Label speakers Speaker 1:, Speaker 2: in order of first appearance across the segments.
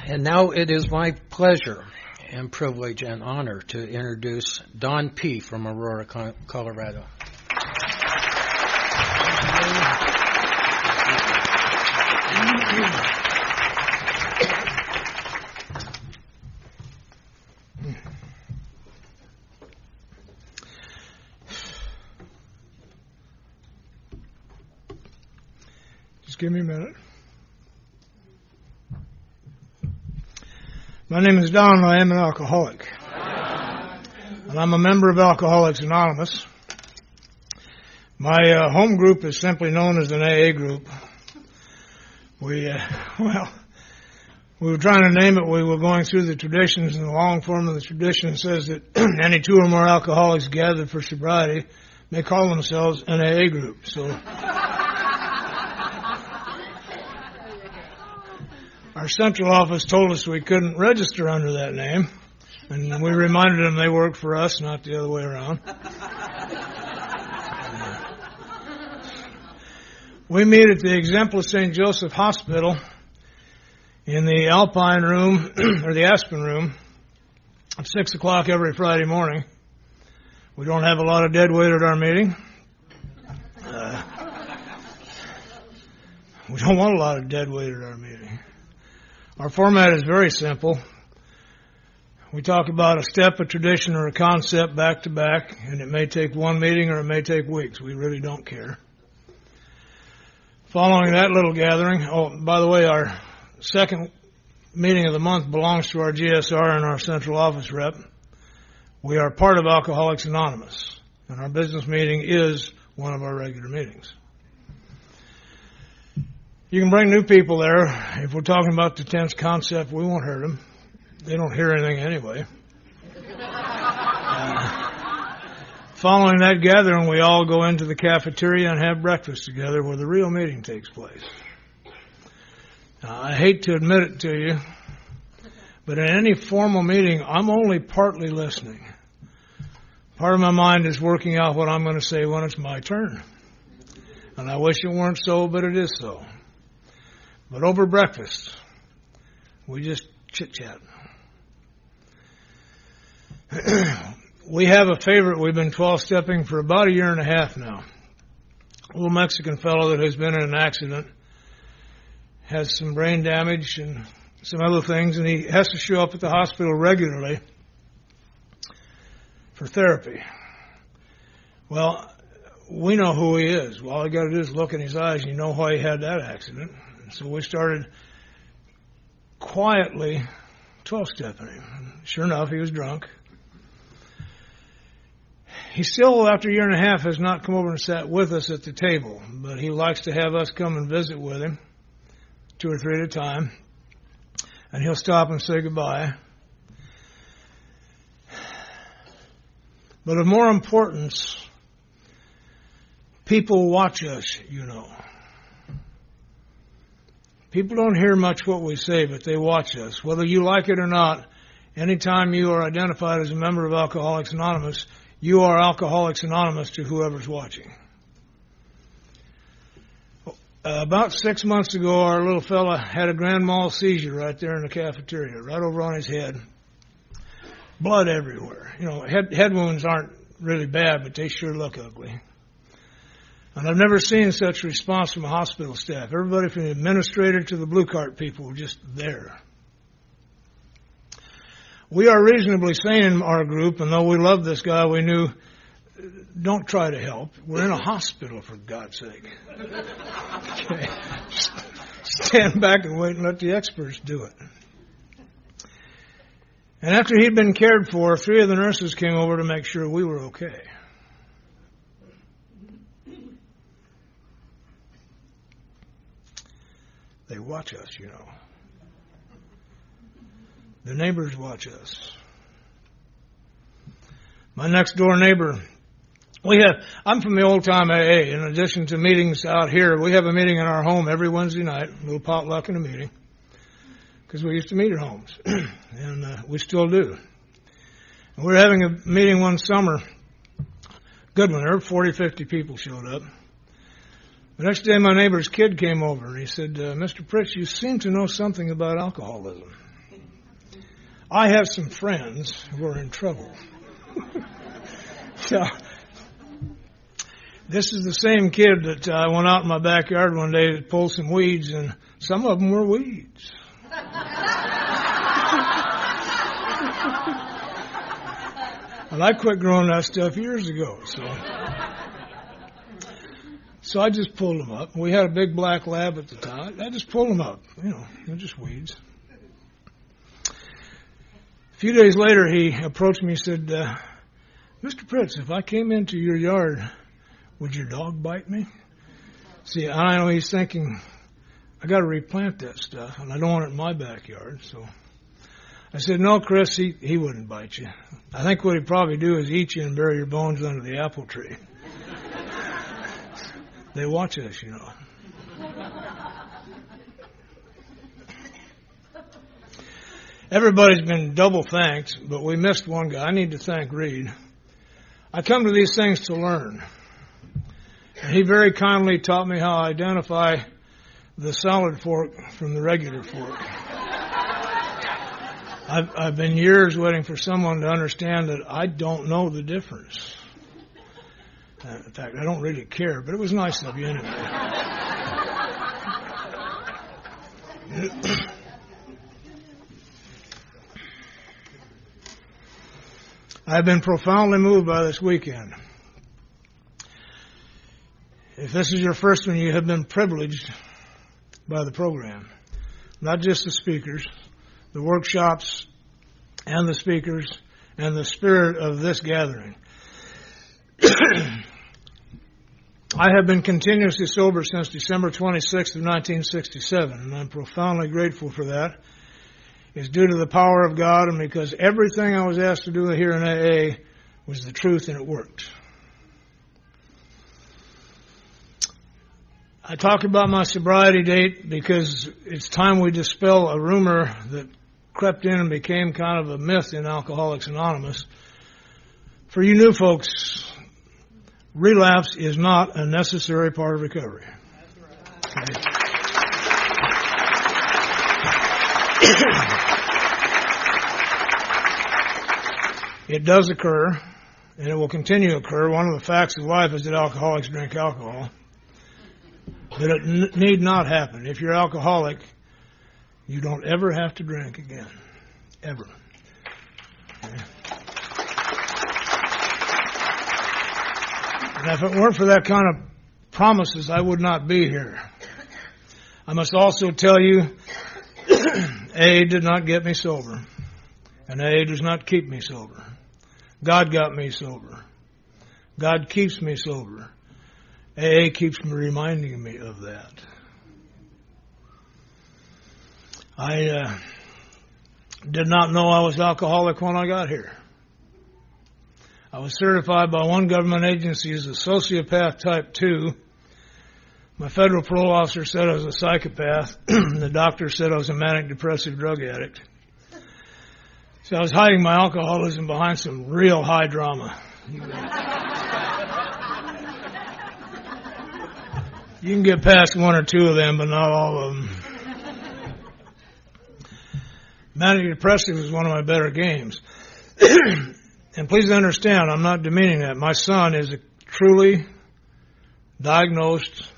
Speaker 1: And now it is my pleasure and privilege and honor to introduce Don P. from Aurora, Colorado.
Speaker 2: Just give me a minute. My name is Don. I am an alcoholic. And I'm a member of Alcoholics Anonymous. My home group is simply known as an AA group. We were trying to name it. We were going through the traditions, and the long form of the tradition says that any two or more alcoholics gathered for sobriety may call themselves an AA group. So our central office told us we couldn't register under that name, and we reminded them they worked for us, not the other way around. We meet at the Exemplar St. Joseph Hospital in the Alpine room, or the Aspen room, at 6 o'clock every Friday morning. We don't have a lot of dead weight at our meeting. We don't want a lot of dead weight at our meeting. Our format is very simple. We talk about a step, a tradition, or a concept back to back, and it may take one meeting or it may take weeks. We really don't care. Following that little gathering, by the way, our second meeting of the month belongs to our GSR and our central office rep. We are part of Alcoholics Anonymous, and our business meeting is one of our regular meetings. You can bring new people there. If we're talking about the tense concept, we won't hurt them. They don't hear anything anyway. Following that gathering, we all go into the cafeteria and have breakfast together where the real meeting takes place. Now, I hate to admit it to you, but in any formal meeting, I'm only partly listening. Part of my mind is working out what I'm going to say when it's my turn. And I wish it weren't so, but it is so. But over breakfast, we just chit-chat. We have a favorite. We've been 12-stepping for about a year and a half now. A little Mexican fellow that has been in an accident, has some brain damage and some other things, and he has to show up at the hospital regularly for therapy. Well, we know who he is. Well, all you got to do is look in his eyes and you know why he had that accident. So we started quietly 12-stepping him. Sure enough, he was drunk. He still, after a year and a half, has not come over and sat with us at the table, but he likes to have us come and visit with him, 2 or 3 at a time, and he'll stop and say goodbye. But of more importance, people watch us, you know. People don't hear much what we say, but they watch us. Whether you like it or not, anytime you are identified as a member of Alcoholics Anonymous, you are Alcoholics Anonymous to whoever's watching. About 6 months ago, our little fella had a grand mal seizure right there in the cafeteria, right over on his head. Blood everywhere. You know, head wounds aren't really bad, but they sure look ugly. And I've never seen such response from a hospital staff. Everybody from the administrator to the blue cart people were just there. We are reasonably sane in our group, and though we love this guy, we knew, don't try to help. We're in a hospital, for God's sake. Okay. Stand back and wait and let the experts do it. And after he'd been cared for, 3 of the nurses came over to make sure we were okay. They watch us, you know. The neighbors watch us. My next door neighbor, I'm from the old time AA. In addition to meetings out here, we have a meeting in our home every Wednesday night, a little potluck and a meeting, because we used to meet at homes, and we still do. And we were having a meeting one summer, good one, there were 40, 50 people showed up. The next day, my neighbor's kid came over, and he said, Mr. Pritts, you seem to know something about alcoholism. I have some friends who are in trouble. So, this is the same kid that I went out in my backyard one day to pull some weeds, and some of them were weeds. And I quit growing that stuff years ago, so I just pulled them up. We had a big black lab at the time. I just pulled them up. They're just weeds. A few days later, he approached me and said, Mr. Pritts, if I came into your yard, would your dog bite me? See, I know he's thinking, I got to replant that stuff, and I don't want it in my backyard. So I said, no, Chris, he wouldn't bite you. I think what he'd probably do is eat you and bury your bones under the apple tree. They watch us, Everybody's been double thanked, but we missed one guy. I need to thank Reed. I come to these things to learn. And he very kindly taught me how to identify the solid fork from the regular fork. I've been years waiting for someone to understand that I don't know the difference. In fact, I don't really care, but it was nice of you anyway. I've been profoundly moved by this weekend. If this is your first one, you have been privileged by the program. Not just the speakers, the workshops, and the speakers, and the spirit of this gathering. I have been continuously sober since December 26th of 1967, and I'm profoundly grateful for that. It's due to the power of God and because everything I was asked to do here in AA was the truth and it worked. I talk about my sobriety date because it's time we dispel a rumor that crept in and became kind of a myth in Alcoholics Anonymous. For you new folks, relapse is not a necessary part of recovery. Okay. It does occur, and it will continue to occur. One of the facts of life is that alcoholics drink alcohol. But it need not happen. If you're alcoholic, you don't ever have to drink again. Ever. Okay. And if it weren't for that kind of promises, I would not be here. I must also tell you, AA did not get me sober. And AA does not keep me sober. God got me sober. God keeps me sober. AA keeps me reminding me of that. I did not know I was alcoholic when I got here. I was certified by one government agency as a sociopath type 2. My federal parole officer said I was a psychopath. The doctor said I was a manic depressive drug addict. So I was hiding my alcoholism behind some real high drama. You can get past one or two of them, but not all of them. Manic depressive is one of my better games. And please understand, I'm not demeaning that. My son is a truly diagnosed,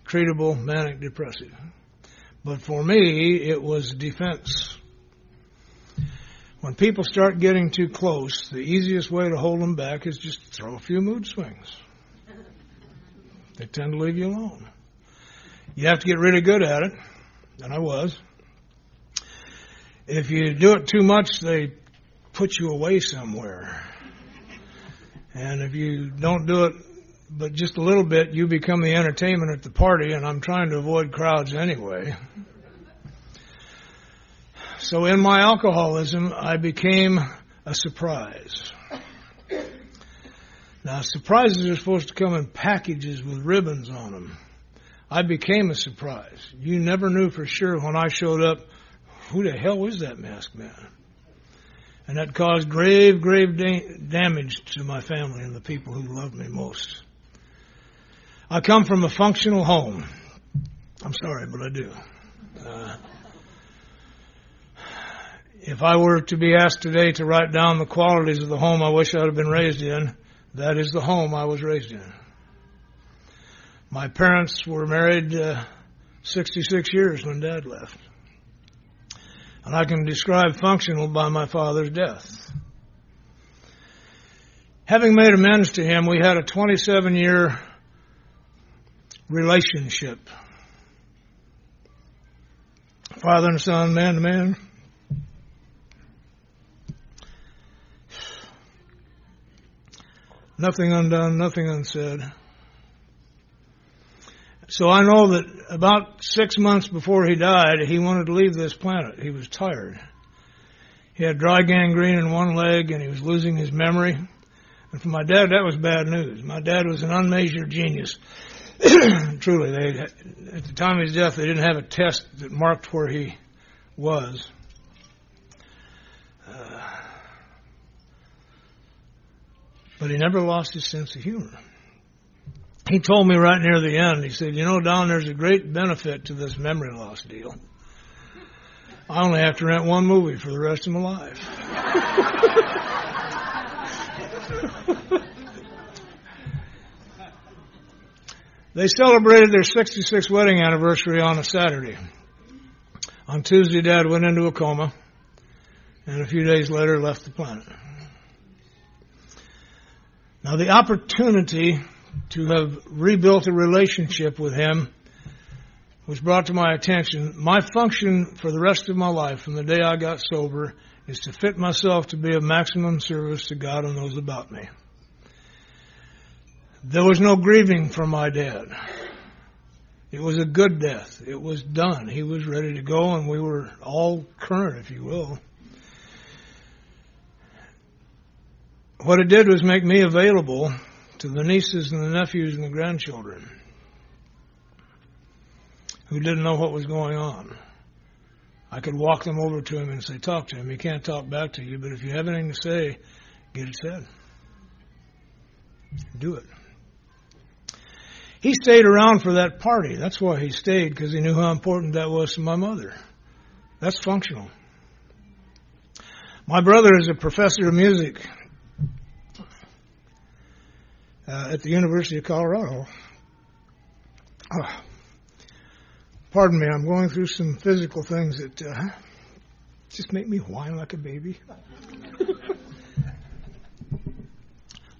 Speaker 2: treatable manic depressive. But for me, it was defense. When people start getting too close, the easiest way to hold them back is just throw a few mood swings. They tend to leave you alone. You have to get really good at it, and I was. If you do it too much, they put you away somewhere. And if you don't do it but just a little bit, you become the entertainment at the party, and I'm trying to avoid crowds anyway. So in my alcoholism, I became a surprise. Now, surprises are supposed to come in packages with ribbons on them. I became a surprise. You never knew for sure when I showed up, who the hell is that masked man? And that caused grave damage to my family and the people who loved me most. I come from a functional home. I'm sorry, but I do. If I were to be asked today to write down the qualities of the home I wish I'd have been raised in, that is the home I was raised in. My parents were married 66 years when Dad left. And I can describe functional by my father's death. Having made amends to him, we had a 27-year relationship. Father and son, man to man. Nothing undone, nothing unsaid. So I know that about 6 months before he died, he wanted to leave this planet. He was tired. He had dry gangrene in one leg and he was losing his memory. And for my dad, that was bad news. My dad was an unmeasured genius. Truly, at the time of his death, they didn't have a test that marked where he was. But he never lost his sense of humor. He told me right near the end, he said, Don, there's a great benefit to this memory loss deal. I only have to rent one movie for the rest of my life. They celebrated their 66th wedding anniversary on a Saturday. On Tuesday, Dad went into a coma, and a few days later left the planet. Now, the opportunity to have rebuilt a relationship with him was brought to my attention. My function for the rest of my life, from the day I got sober, is to fit myself to be of maximum service to God and those about me. There was no grieving for my dad. It was a good death. It was done. He was ready to go, and we were all current, if you will. What it did was make me available to the nieces and the nephews and the grandchildren who didn't know what was going on. I could walk them over to him and say, talk to him. He can't talk back to you, but if you have anything to say, get it said. Do it. He stayed around for that party. That's why he stayed, because he knew how important that was to my mother. That's functional. My brother is a professor of music at the University of Colorado. Pardon me, I'm going through some physical things that just make me whine like a baby.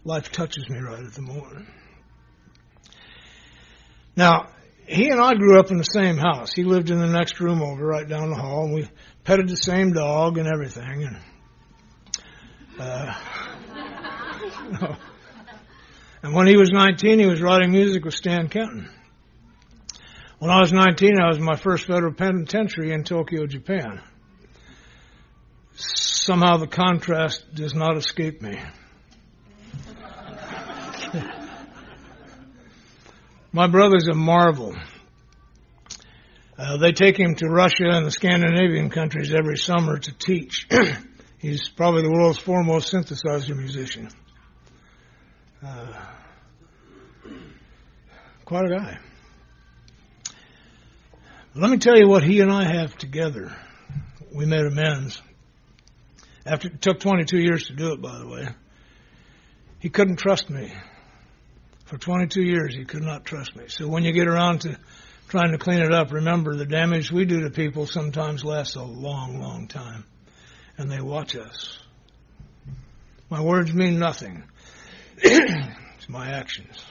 Speaker 2: Life touches me right at the moment. Now, he and I grew up in the same house. He lived in the next room over, right down the hall, and we petted the same dog and everything. And when he was 19, he was writing music with Stan Kenton. When I was 19, I was in my first federal penitentiary in Tokyo, Japan. Somehow the contrast does not escape me. My brother's a marvel. They take him to Russia and the Scandinavian countries every summer to teach. He's probably the world's foremost synthesizer musician. Quite a guy. Let me tell you what he and I have together. We made amends. It took 22 years to do it, by the way. He couldn't trust me. For 22 years, he could not trust me. So when you get around to trying to clean it up, remember the damage we do to people sometimes lasts a long, long time. And they watch us. My words mean nothing. It's my actions.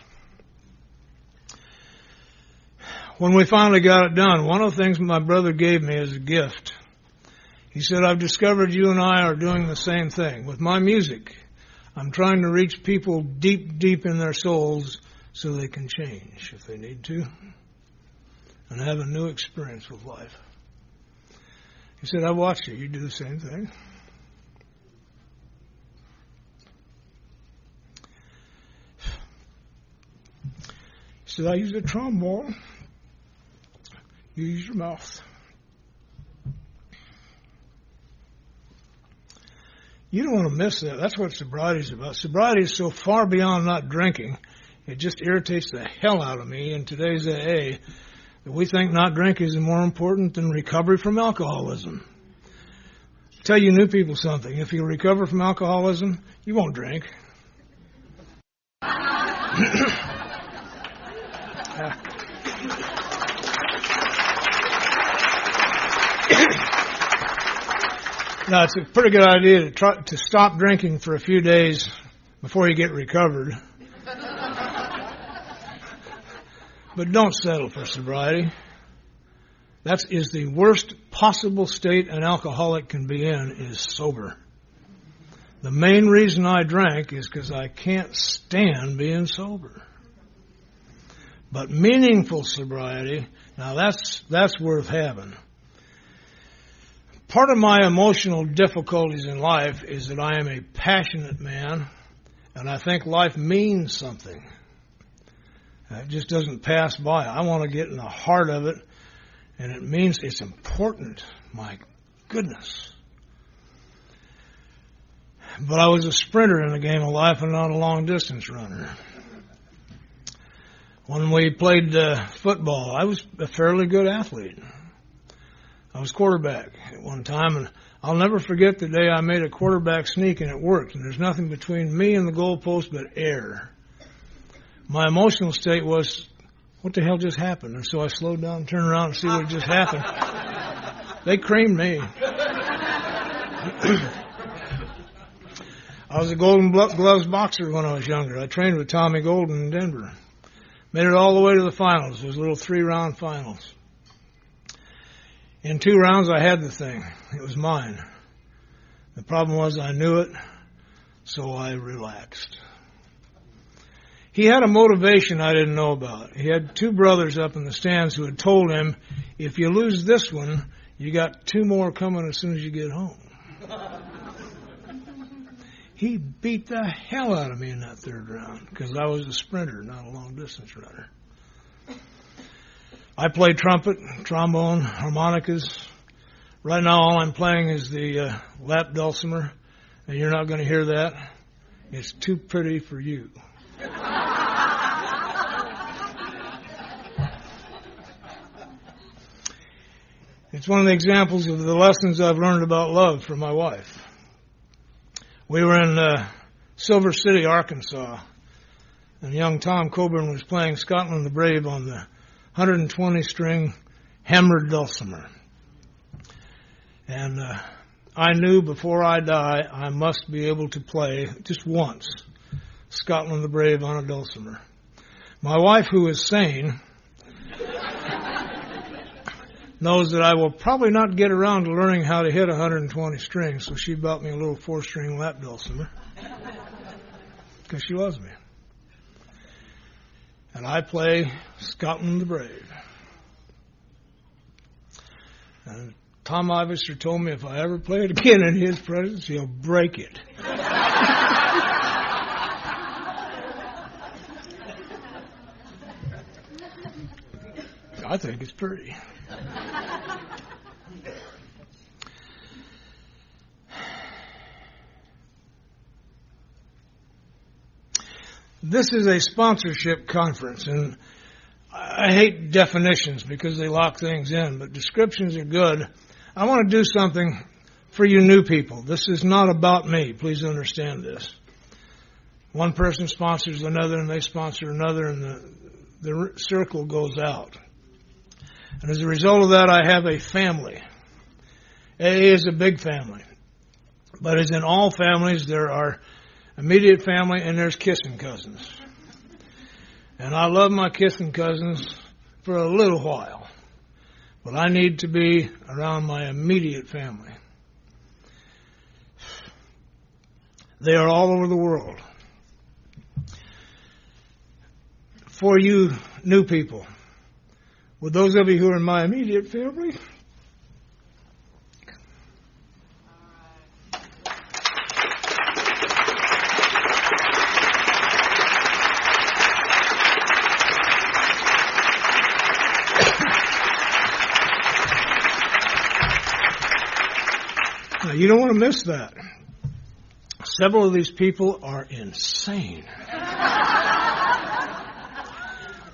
Speaker 2: When we finally got it done, one of the things my brother gave me as a gift, he said, I've discovered you and I are doing the same thing. With my music, I'm trying to reach people deep, deep in their souls so they can change if they need to and have a new experience with life. He said, I watched you. You do the same thing. He said, I use a trombone. You use your mouth. You don't want to miss that. That's what sobriety is about. Sobriety is so far beyond not drinking, it just irritates the hell out of me in today's AA that we think not drinking is more important than recovery from alcoholism. tell you new people something. If you recover from alcoholism, you won't drink. Now, it's a pretty good idea to stop drinking for a few days before you get recovered. But don't settle for sobriety. That is the worst possible state an alcoholic can be in, is sober. The main reason I drank is because I can't stand being sober. But meaningful sobriety, now that's worth having. Part of my emotional difficulties in life is that I am a passionate man, and I think life means something. It just doesn't pass by. I want to get in the heart of it, and it means it's important. My goodness. But I was a sprinter in the game of life and not a long-distance runner. When we played football, I was a fairly good athlete. I was quarterback at one time, and I'll never forget the day I made a quarterback sneak and it worked, and there's nothing between me and the goalpost but air. My emotional state was, what the hell just happened? And so I slowed down, turned around and see what just happened. They creamed me. I was a Golden Gloves boxer when I was younger. I trained with Tommy Golden in Denver. Made it all the way to the finals. Those little 3-round finals. In 2 rounds, I had the thing. It was mine. The problem was I knew it, so I relaxed. He had a motivation I didn't know about. He had 2 brothers up in the stands who had told him, if you lose this one, you got 2 more coming as soon as you get home. He beat the hell out of me in that 3rd round because I was a sprinter, not a long-distance runner. I play trumpet, trombone, harmonicas. Right now all I'm playing is the lap dulcimer, and you're not going to hear that. It's too pretty for you. It's one of the examples of the lessons I've learned about love from my wife. We were in Silver City, Arkansas, and young Tom Coburn was playing Scotland the Brave on the 120-string hammered dulcimer. And I knew before I die I must be able to play just once Scotland the Brave on a dulcimer. My wife, who is sane, knows that I will probably not get around to learning how to hit 120 strings, so she bought me a little 4-string lap dulcimer because she loves me. And I play Scotland the Brave. And Tom Ivister told me if I ever play it again in his presence, he'll break it. I think it's pretty. This is a sponsorship conference, and I hate definitions because they lock things in, but descriptions are good. I want to do something for you new people. This is not about me. Please understand this. One person sponsors another, and they sponsor another, and the circle goes out. And as a result of that, I have a family. AA is a big family. But as in all families, there are immediate family and there's kissing cousins. And I love my kissing cousins for a little while. But I need to be around my immediate family. They are all over the world. For you new people, with those of you who are in my immediate family, now, you don't want to miss that. Several of these people are insane.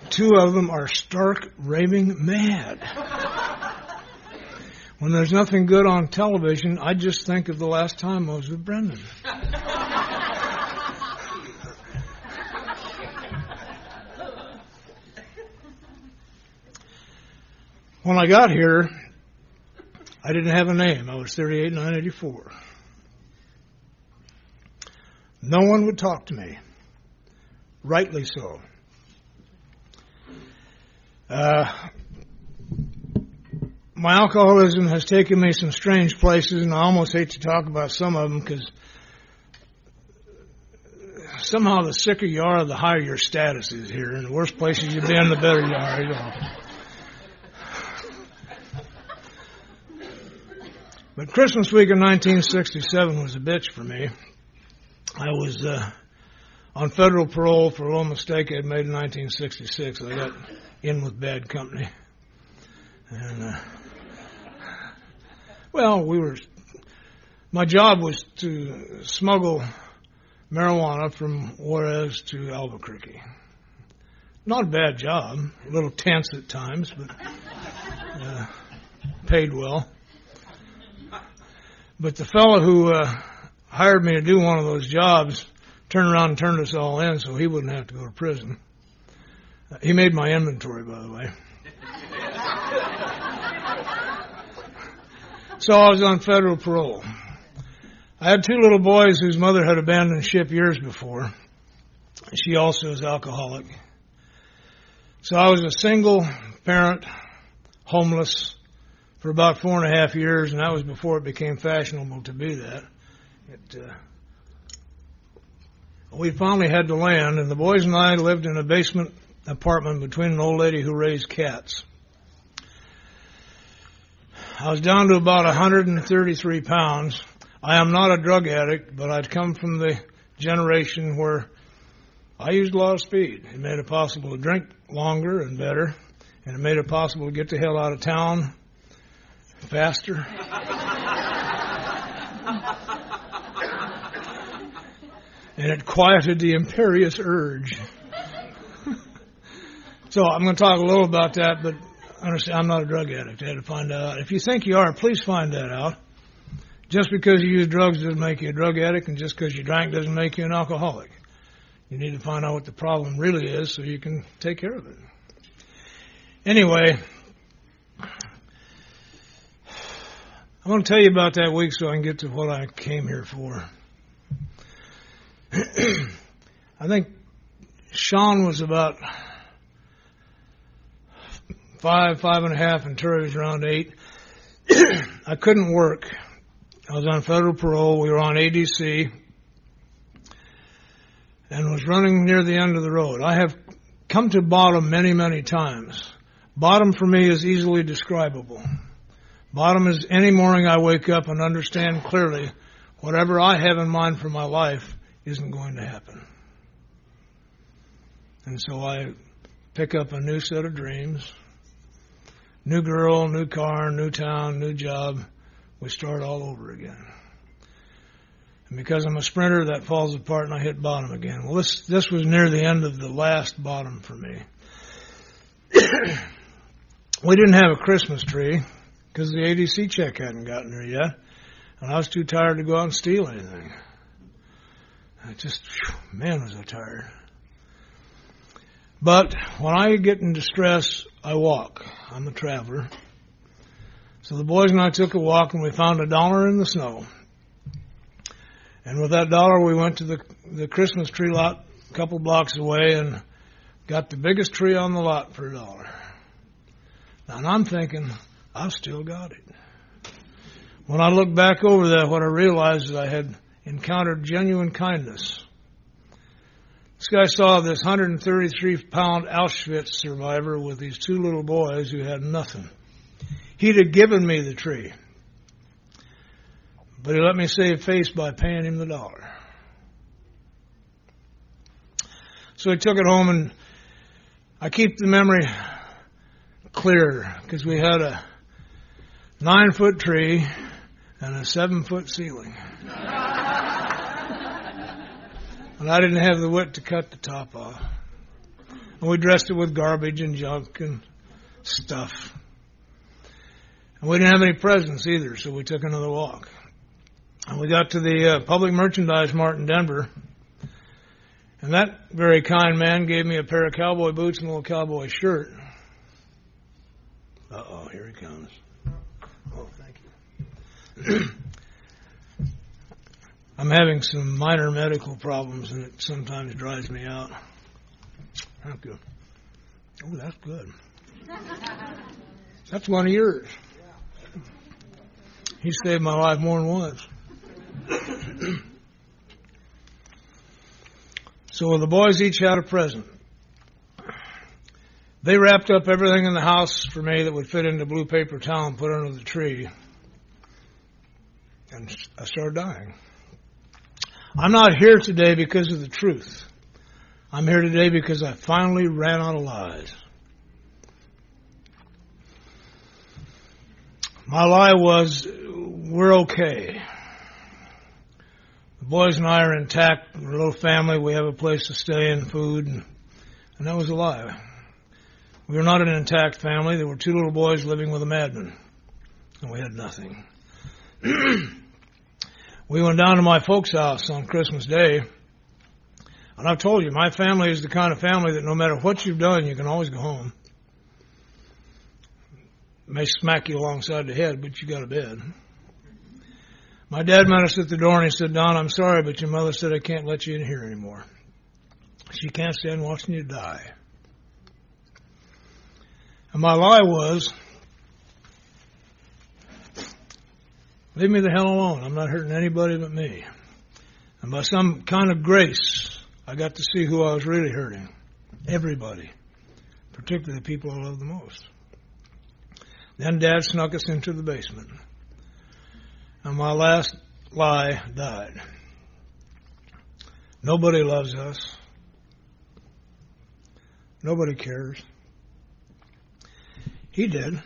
Speaker 2: 2 of them are stark raving mad. When there's nothing good on television, I just think of the last time I was with Brendan. When I got here, I didn't have a name. I was 38, 984. No one would talk to me. Rightly so. My alcoholism has taken me some strange places, and I almost hate to talk about some of them because somehow the sicker you are, the higher your status is here. And the worse places you've been, the better you are. You know. But Christmas week of 1967 was a bitch for me. I was on federal parole for a little mistake I'd made in 1966. I got in with bad company. And, my job was to smuggle marijuana from Juarez to Albuquerque. Not a bad job, a little tense at times, but paid well. But the fellow who hired me to do one of those jobs turned around and turned us all in so he wouldn't have to go to prison. He made my inventory, by the way. So I was on federal parole. I had two little boys whose mother had abandoned ship years before. She also is alcoholic. So I was a single parent, homeless, for about 4.5 years, and that was before it became fashionable to be that. We finally had to land, and the boys and I lived in a basement apartment between an old lady who raised cats. I was down to about 133 pounds. I am not a drug addict, but I'd come from the generation where I used a lot of speed. It made it possible to drink longer and better, and it made it possible to get the hell out of town faster. And it quieted the imperious urge. So I'm going to talk a little about that, but understand, I'm not a drug addict. I had to find that out. If you think you are, please find that out. Just because you use drugs doesn't make you a drug addict, and just because you drank doesn't make you an alcoholic. You need to find out what the problem really is so you can take care of it. Anyway, I'm going to tell you about that week so I can get to what I came here for. I think Sean was about 5.5, and Terry was around 8. I couldn't work. I was on federal parole. We were on ADC and was running near the end of the road. I have come to bottom many, many times. Bottom for me is easily describable. Bottom is any morning I wake up and understand clearly whatever I have in mind for my life isn't going to happen. And so I pick up a new set of dreams. New girl, new car, new town, new job. We start all over again. And because I'm a sprinter, that falls apart and I hit bottom again. Well, this was near the end of the last bottom for me. We didn't have a Christmas tree because the ADC check hadn't gotten there yet. And I was too tired to go out and steal anything. Man, was I tired. But when I get in distress, I walk. I'm a traveler. So the boys and I took a walk, and we found $1 in the snow. And with that $1, we went to the Christmas tree lot a couple blocks away and got the biggest tree on the lot for $1. Now, and I'm thinking, I've still got it. When I look back over that, what I realized is I had encountered genuine kindness. This guy saw this 133-pound Auschwitz survivor with these two little boys who had nothing. He'd have given me the tree, but he let me save face by paying him the $1. So I took it home, and I keep the memory clear because we had a 9-foot tree and a 7-foot ceiling. And I didn't have the wit to cut the top off. And we dressed it with garbage and junk and stuff. And we didn't have any presents either, so we took another walk. And we got to the Public Merchandise Mart in Denver, and that very kind man gave me a pair of cowboy boots and a little cowboy shirt. Uh-oh, here he comes. Oh, thank you. I'm having some minor medical problems, and it sometimes drives me out. Thank you. Oh, that's good. That's one of yours. He saved my life more than once. So the boys each had a present. They wrapped up everything in the house for me that would fit into blue paper towel and put it under the tree. And I started dying. I'm not here today because of the truth. I'm here today because I finally ran out of lies. My lie was, we're okay. The boys and I are intact. We're a little family. We have a place to stay and food. And that was a lie. We were not an intact family. There were two little boys living with a madman. And we had nothing. We went down to my folks' house on Christmas Day. And I've told you, my family is the kind of family that no matter what you've done, you can always go home. It may smack you alongside the head, but you got a bed. My dad met us at the door and he said, Don, I'm sorry, but your mother said I can't let you in here anymore. She can't stand watching you die. And my lie was, leave me the hell alone. I'm not hurting anybody but me. And by some kind of grace, I got to see who I was really hurting. Everybody. Particularly the people I love the most. Then Dad snuck us into the basement. And my last lie died. Nobody loves us. Nobody cares. He did.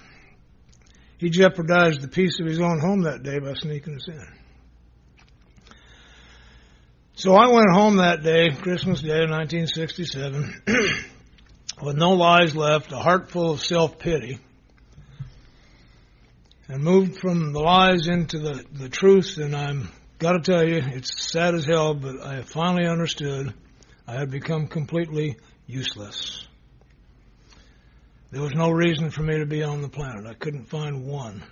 Speaker 2: He jeopardized the peace of his own home that day by sneaking us in. So I went home that day, Christmas Day of 1967, with no lies left, a heart full of self-pity, and moved from the lies into the truth. And I'm got to tell you, it's sad as hell, but I finally understood I had become completely useless. There was no reason for me to be on the planet. I couldn't find one.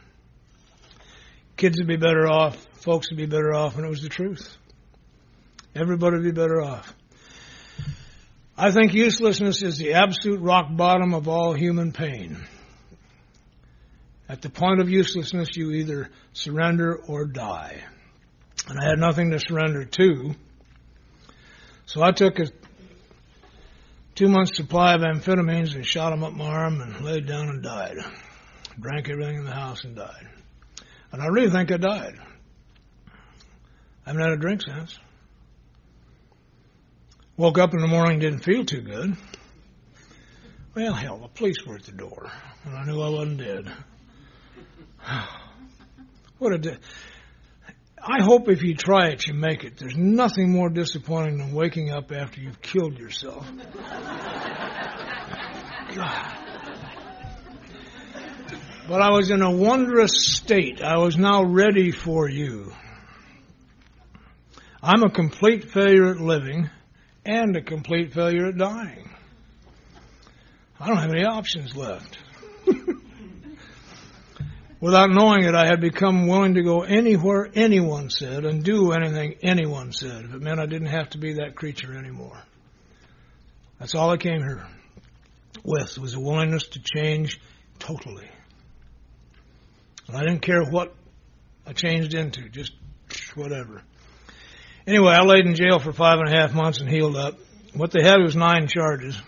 Speaker 2: Kids would be better off, folks would be better off, and it was the truth. Everybody would be better off. I think uselessness is the absolute rock bottom of all human pain. At the point of uselessness, you either surrender or die. And I had nothing to surrender to. So I took a 2-month supply of amphetamines and shot them up my arm and laid down and died. Drank everything in the house and died. And I really think I died. I haven't had a drink since. Woke up in the morning, didn't feel too good. Well, hell, the police were at the door, and I knew I wasn't dead. What a day. I hope if you try it, you make it. There's nothing more disappointing than waking up after you've killed yourself. God. But I was in a wondrous state. I was now ready for you. I'm a complete failure at living and a complete failure at dying. I don't have any options left. Without knowing it, I had become willing to go anywhere anyone said and do anything anyone said, if it meant I didn't have to be that creature anymore. That's all I came here with, was a willingness to change totally. And I didn't care what I changed into, just whatever. Anyway, I laid in jail for 5.5 months and healed up. What they had was 9 charges.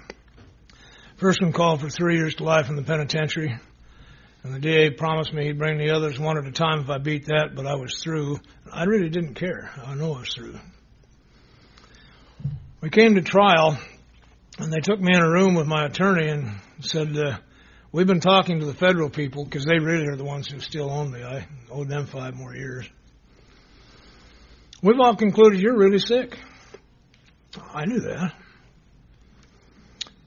Speaker 2: First one called for 3 years to life in the penitentiary. And the DA promised me he'd bring the others one at a time if I beat that, but I was through. I really didn't care. I know I was through. We came to trial, and they took me in a room with my attorney and said, we've been talking to the federal people, because they really are the ones who still own me. I owed them 5 more years. We've all concluded you're really sick. I knew that.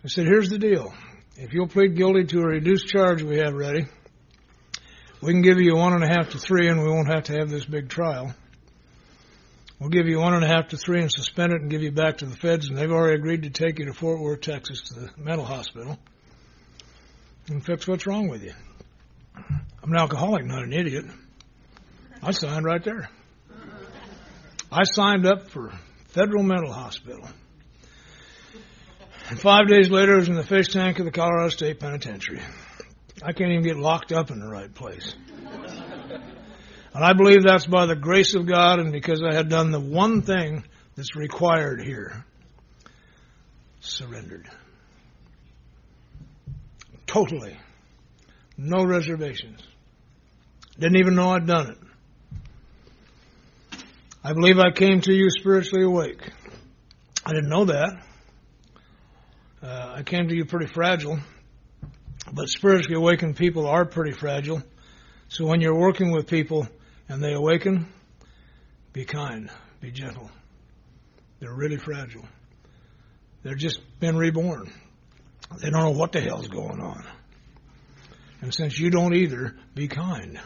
Speaker 2: I said, here's the deal. If you'll plead guilty to a reduced charge we have ready, We can give you 1.5 to 3, and we won't have to have this big trial. We'll give you 1.5 to 3 and suspend it and give you back to the feds, and they've already agreed to take you to Fort Worth, Texas, to the mental hospital and fix what's wrong with you. I'm an alcoholic, not an idiot. I signed right there. I signed up for federal mental hospital. And 5 days later, I was in the fish tank of the Colorado State Penitentiary. I can't even get locked up in the right place. And I believe that's by the grace of God and because I had done the one thing that's required here. Surrendered. Totally. No reservations. Didn't even know I'd done it. I believe I came to you spiritually awake. I didn't know that. I came to you pretty fragile. But spiritually awakened people are pretty fragile. So when you're working with people and they awaken, be kind, be gentle. They're really fragile. They're just been reborn. They don't know what the hell's going on. And since you don't either, be kind.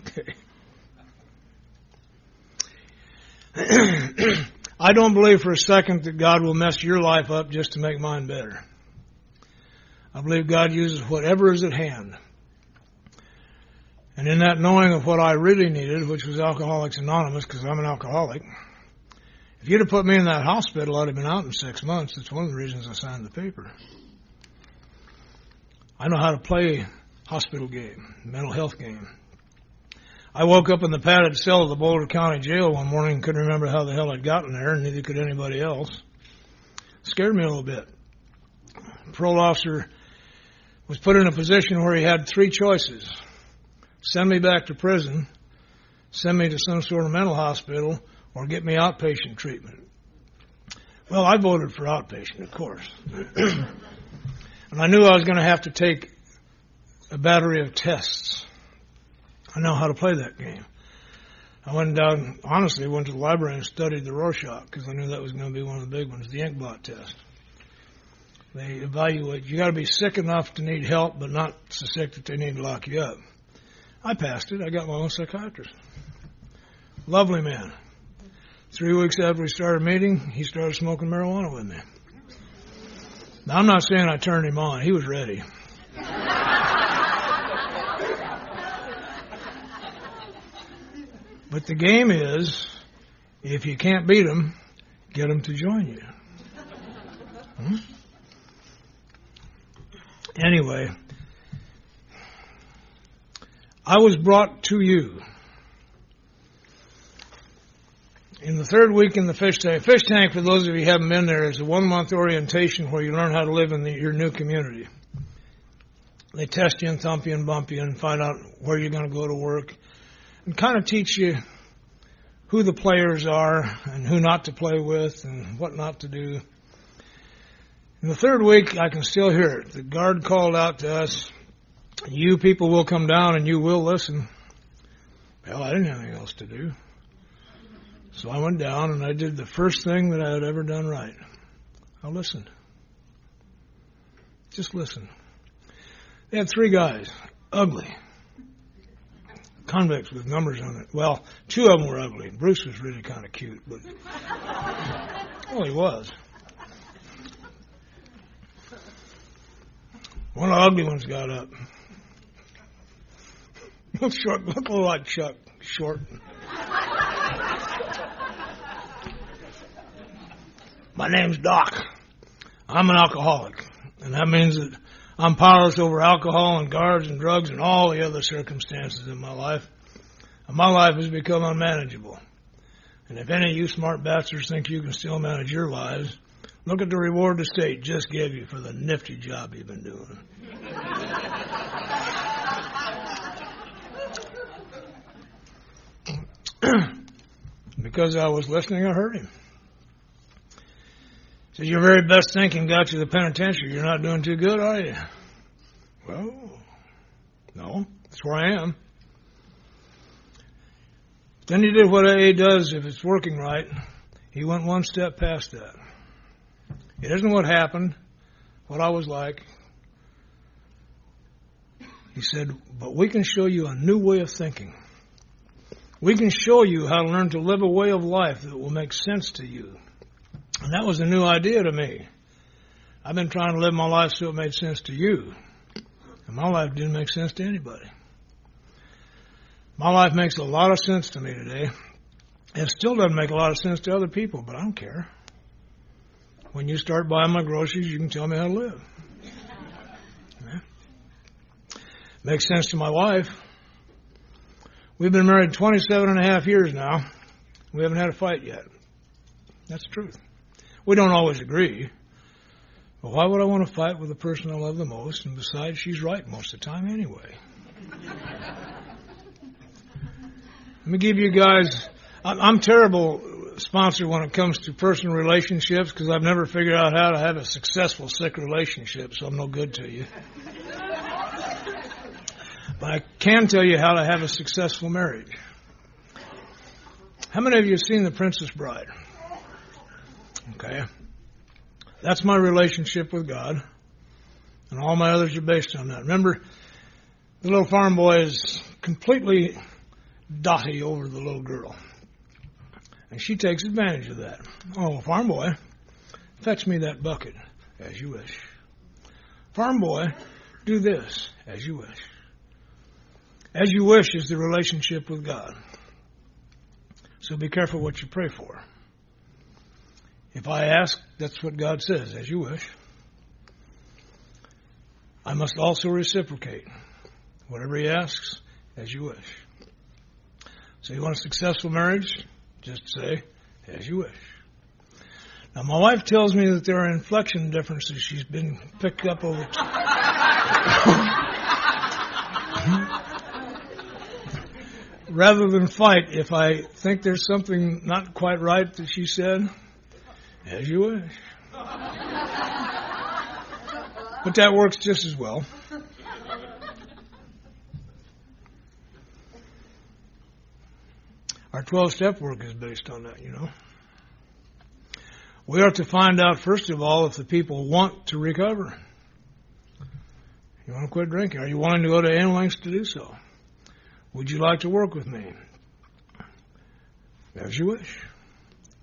Speaker 2: Okay. I don't believe for a second that God will mess your life up just to make mine better. I believe God uses whatever is at hand. And in that knowing of what I really needed, which was Alcoholics Anonymous, because I'm an alcoholic, if you'd have put me in that hospital, I'd have been out in 6 months. That's one of the reasons I signed the paper. I know how to play hospital game, mental health game. I woke up in the padded cell of the Boulder County Jail one morning and couldn't remember how the hell I'd gotten there, and neither could anybody else. It scared me a little bit. The parole officer was put in a position where he had 3 choices. Send me back to prison, send me to some sort of mental hospital, or get me outpatient treatment. Well, I voted for outpatient, of course. And I knew I was going to have to take a battery of tests. I know how to play that game. I went down, honestly, went to the library and studied the Rorschach because I knew that was going to be one of the big ones, the Inkblot test. They evaluate. You got to be sick enough to need help, but not so sick that they need to lock you up. I passed it. I got my own psychiatrist. Lovely man. 3 weeks after we started meeting, he started smoking marijuana with me. Now, I'm not saying I turned him on. He was ready. But the game is, if you can't beat them, get them to join you. Anyway, I was brought to you. In the 3rd week in the fish tank. Fish tank, for those of you who haven't been there, is a 1-month orientation where you learn how to live in your new community. They test you and thump you and bump you and find out where you're going to go to work and kind of teach you who the players are and who not to play with and what not to do. In the 3rd week, I can still hear it. The guard called out to us, you people will come down and you will listen. Well, I didn't have anything else to do. So I went down and I did the first thing that I had ever done right. I listened. Just listen. They had 3 guys, ugly, convicts with numbers on it. Well, 2 of them were ugly. Bruce was really kind of cute, but well, he was. One of the ugly ones got up. Short, looked like Chuck, short. My name's Doc. I'm an alcoholic, and that means that I'm powerless over alcohol and guards and drugs and all the other circumstances in my life. And my life has become unmanageable. And if any of you smart bastards think you can still manage your lives, look at the reward the state just gave you for the nifty job you've been doing. Because I was listening, I heard him. He says, your very best thinking got you to the penitentiary. You're not doing too good, are you? Well, no, that's where I am. Then he did what AA does if it's working right. He went 1 step past that. It isn't what happened, what I was like. He said, but we can show you a new way of thinking. We can show you how to learn to live a way of life that will make sense to you. And that was a new idea to me. I've been trying to live my life so it made sense to you. And my life didn't make sense to anybody. My life makes a lot of sense to me today. It still doesn't make a lot of sense to other people, but I don't care. When you start buying my groceries, you can tell me how to live. Yeah. Makes sense to my wife. We've been married 27 and a half years now. We haven't had a fight yet. That's the truth. We don't always agree. But why would I want to fight with the person I love the most? And besides, she's right most of the time anyway. Let me give you guys, I'm terrible sponsor when it comes to personal relationships because I've never figured out how to have a successful sick relationship, so I'm no good to you. But I can tell you how to have a successful marriage. How many of you have seen The Princess Bride? Okay. That's my relationship with God, and all my others are based on that. Remember, the little farm boy is completely dotty over the little girl, and she takes advantage of that. Oh, farm boy, fetch me that bucket, as you wish. Farm boy, do this, as you wish. As you wish is the relationship with God. So be careful what you pray for. If I ask, that's what God says, as you wish. I must also reciprocate. Whatever he asks, as you wish. So you want a successful marriage? Just say, as you wish. Now, my wife tells me that there are inflection differences she's been picked up over rather than fight, if I think there's something not quite right that she said, as you wish. But that works just as well. Our 12-step work is based on that, you know. We are to find out, first of all, if the people want to recover. You want to quit drinking? Are you willing to go to any lengths to do so? Would you like to work with me? As you wish.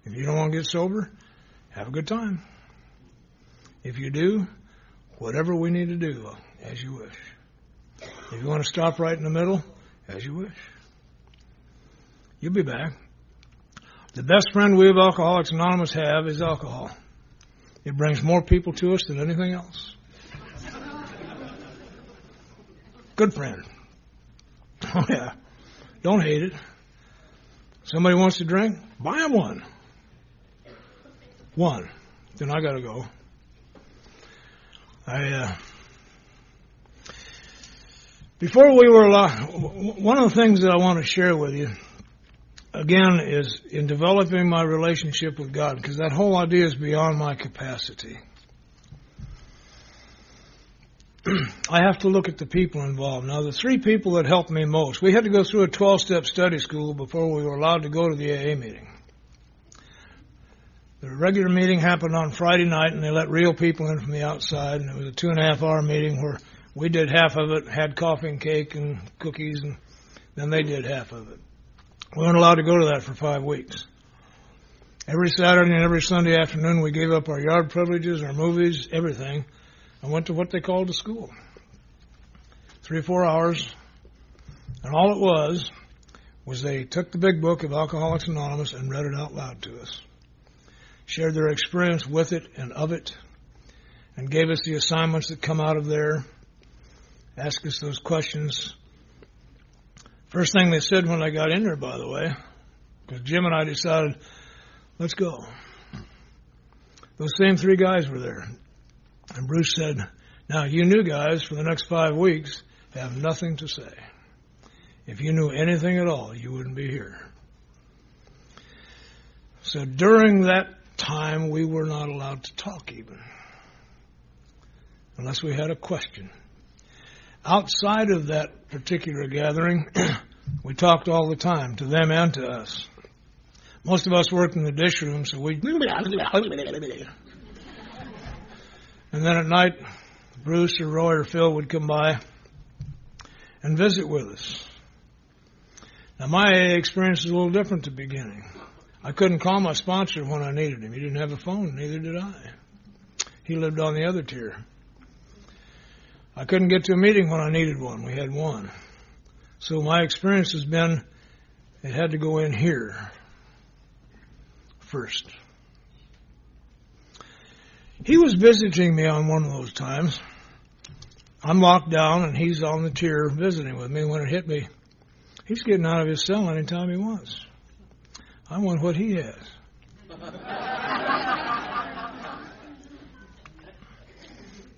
Speaker 2: If you don't want to get sober, have a good time. If you do, whatever we need to do, as you wish. If you want to stop right in the middle, as you wish. You'll be back. The best friend we of Alcoholics Anonymous have is alcohol. It brings more people to us than anything else. Good friend. Oh, yeah. Don't hate it. Somebody wants to drink? Buy them one. One. Then I got to go. Before we were one of the things that I want to share with you, again, is in developing my relationship with God, because that whole idea is beyond my capacity. I have to look at the people involved. Now, the three people that helped me most, we had to go through a 12-step study school before we were allowed to go to the AA meeting. The regular meeting happened on Friday night, and they let real people in from the outside, and it was a 2.5-hour meeting where we did half of it, had coffee and cake and cookies, and then they did half of it. We weren't allowed to go to that for 5 weeks. Every Saturday and every Sunday afternoon, we gave up our yard privileges, our movies, everything, and went to what they called a school. 3 or 4 hours, and all it was they took the big book of Alcoholics Anonymous and read it out loud to us. Shared their experience with it and of it, and gave us the assignments that come out of there, asked us those questions. First thing they said when I got in there, by the way, because Jim and I decided, let's go. Those same 3 guys were there. And Bruce said, now you new guys for the next 5 weeks have nothing to say. If you knew anything at all, you wouldn't be here. So during that time, we were not allowed to talk even, unless we had a question. Outside of that particular gathering, we talked all the time, to them and to us. Most of us worked in the dish room, so we... And then at night, Bruce or Roy or Phil would come by, and visit with us. Now, my AA experience is a little different at the beginning. I couldn't call my sponsor when I needed him. He didn't have a phone, neither did I. He lived on the other tier. I couldn't get to a meeting when I needed one. We had one. So my experience has been, it had to go in here first. He was visiting me on one of those times. I'm locked down and he's on the tier visiting with me. When it hit me, he's getting out of his cell anytime he wants. I want what he has.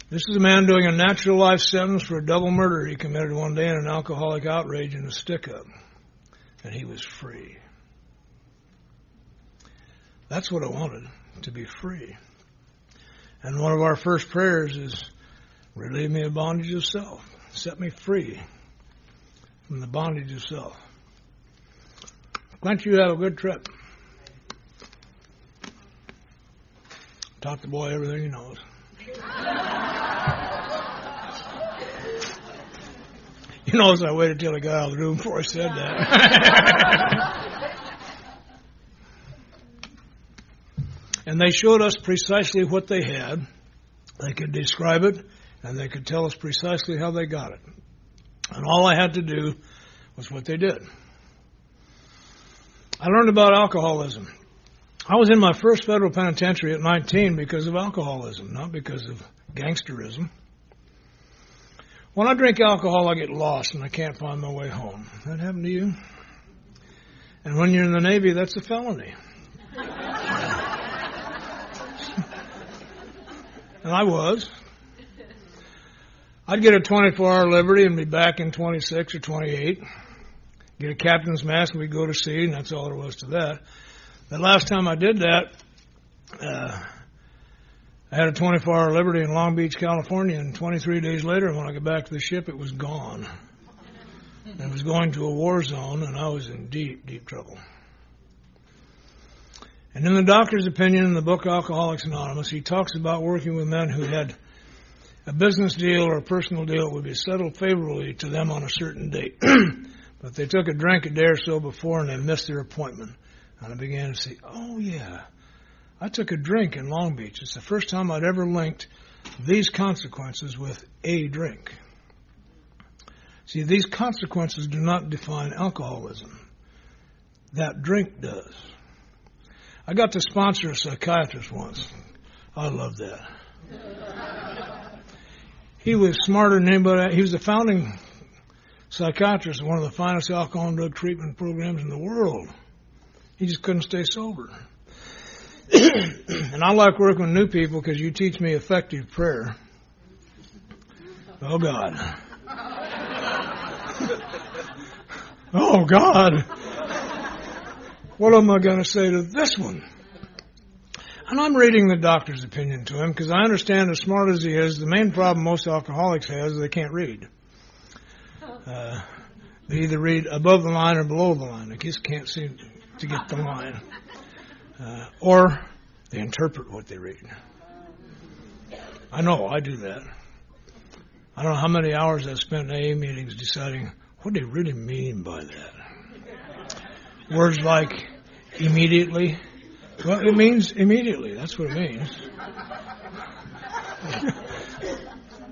Speaker 2: This is a man doing a natural life sentence for a double murder he committed one day in an alcoholic outrage in a stick-up. And he was free. That's what I wanted, to be free. And one of our first prayers is, relieve me of bondage of self. Set me free from the bondage of self. Clint, you have a good trip. Taught the boy everything he knows. You notice I waited till he got out of the room before I said that. And they showed us precisely what they had. They could describe it, and they could tell us precisely how they got it. And all I had to do was what they did. I learned about alcoholism. I was in my first federal penitentiary at 19 because of alcoholism, not because of gangsterism. When I drink alcohol, I get lost and I can't find my way home. That happened to you? And when you're in the Navy, that's a felony. And I was. I'd get a 24-hour liberty and be back in 26 or 28. Get a captain's mast and we'd go to sea, and that's all there was to that. The last time I did that, I had a 24-hour liberty in Long Beach, California, and 23 days later, when I got back to the ship, it was gone. It was going to a war zone, and I was in deep, deep trouble. And in the doctor's opinion in the book Alcoholics Anonymous, he talks about working with men who had a business deal or a personal deal that would be settled favorably to them on a certain date. But they took a drink a day or so before and they missed their appointment. And I began to see, oh yeah, I took a drink in Long Beach. It's the first time I'd ever linked these consequences with a drink. See, these consequences do not define alcoholism. That drink does. I got to sponsor a psychiatrist once. I loved that. He was smarter than anybody. He was the founding psychiatrist of one of the finest alcohol and drug treatment programs in the world. He just couldn't stay sober. And I like working with new people because you teach me effective prayer. Oh, God. Oh, God. What am I going to say to this one? And I'm reading the doctor's opinion to him because I understand, as smart as he is, the main problem most alcoholics have is they can't read. They either read above the line or below the line. They just can't seem to get the line. Or they interpret what they read. I know, I do that. I don't know how many hours I've spent in AA meetings deciding what they really mean by that. Words like immediately. Well, it means immediately. That's what it means.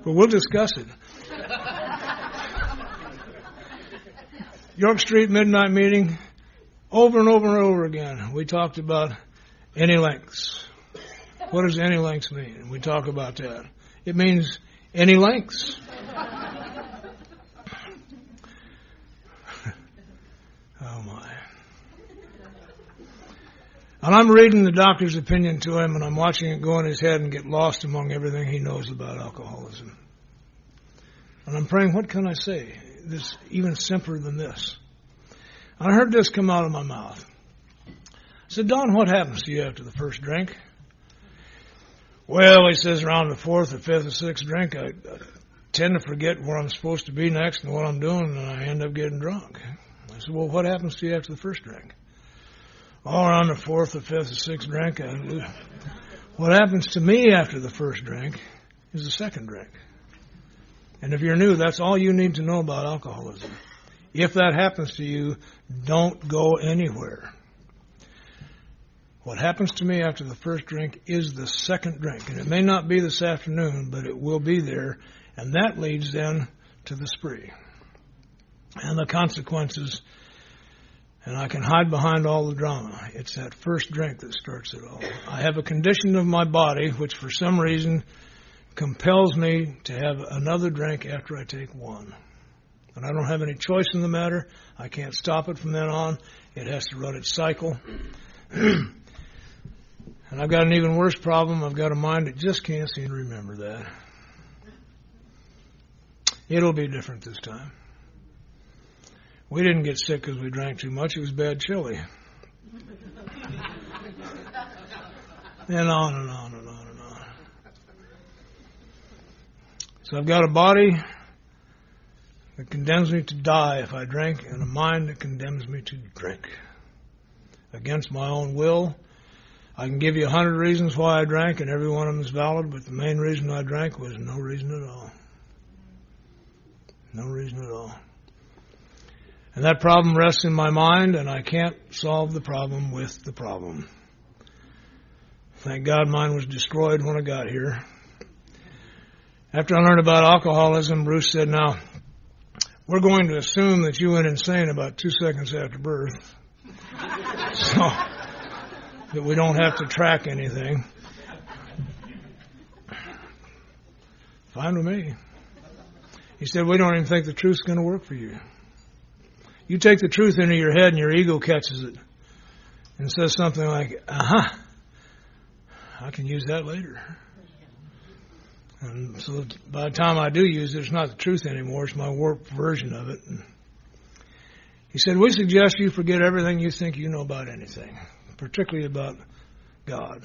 Speaker 2: But we'll discuss it. York Street Midnight Meeting, over and over and over again, we talked about any lengths. What does any lengths mean? We talk about that. It means any lengths. Oh, my. And I'm reading the doctor's opinion to him, and I'm watching it go in his head and get lost among everything he knows about alcoholism. And I'm praying, what can I say? This even simpler than this. And I heard this come out of my mouth. I said, Don, what happens to you after the first drink? Well, he says, around the fourth or fifth or sixth drink, I tend to forget where I'm supposed to be next and what I'm doing, and I end up getting drunk. I said, well, what happens to you after the first drink? Oh, around the fourth or fifth or sixth drink, what happens to me after the first drink is the second drink. And if you're new, that's all you need to know about alcoholism. If that happens to you, don't go anywhere. What happens to me after the first drink is the second drink. And it may not be this afternoon, but it will be there. And that leads then to the spree. And the consequences. And I can hide behind all the drama. It's that first drink that starts it all. I have a condition of my body which for some reason compels me to have another drink after I take one. And I don't have any choice in the matter. I can't stop it from then on. It has to run its cycle. And I've got an even worse problem. I've got a mind that just can't seem to remember that. It'll be different this time. We didn't get sick because we drank too much. It was bad chili. And on and on and on and on. So I've got a body that condemns me to die if I drink, and a mind that condemns me to drink. Against my own will. I can give you 100 reasons why I drank, and every one of them is valid, but the main reason I drank was no reason at all. No reason at all. And that problem rests in my mind, and I can't solve the problem with the problem. Thank God mine was destroyed when I got here. After I learned about alcoholism, Bruce said, now, we're going to assume that you went insane about 2 seconds after birth. So that we don't have to track anything. Fine with me. He said, we don't even think the truth's going to work for you. You take the truth into your head and your ego catches it and says something like, I can use that later. And so by the time I do use it, it's not the truth anymore. It's my warped version of it. And he said, we suggest you forget everything you think you know about anything, particularly about God.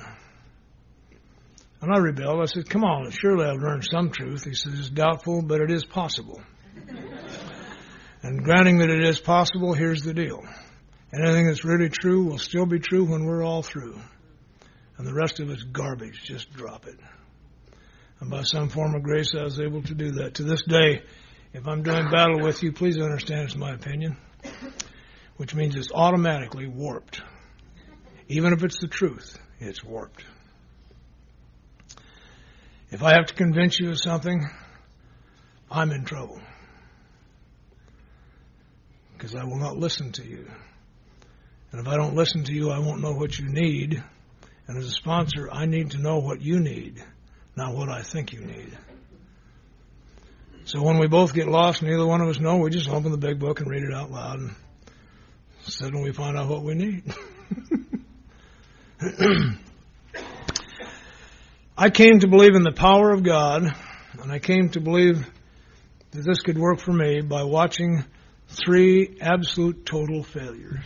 Speaker 2: And I rebelled. I said, come on, surely I've learned some truth. He said, it's doubtful, but it is possible. And granting that it is possible, here's the deal. Anything that's really true will still be true when we're all through. And the rest of it's garbage. Just drop it. And by some form of grace, I was able to do that. To this day, if I'm doing battle with you, please understand it's my opinion, which means it's automatically warped. Even if it's the truth, it's warped. If I have to convince you of something, I'm in trouble. Because I will not listen to you. And if I don't listen to you, I won't know what you need. And as a sponsor, I need to know what you need, not what I think you need. So when we both get lost, neither one of us know, we just open the big book and read it out loud. And suddenly we find out what we need. I came to believe in the power of God, and I came to believe that this could work for me by watching 3 absolute total failures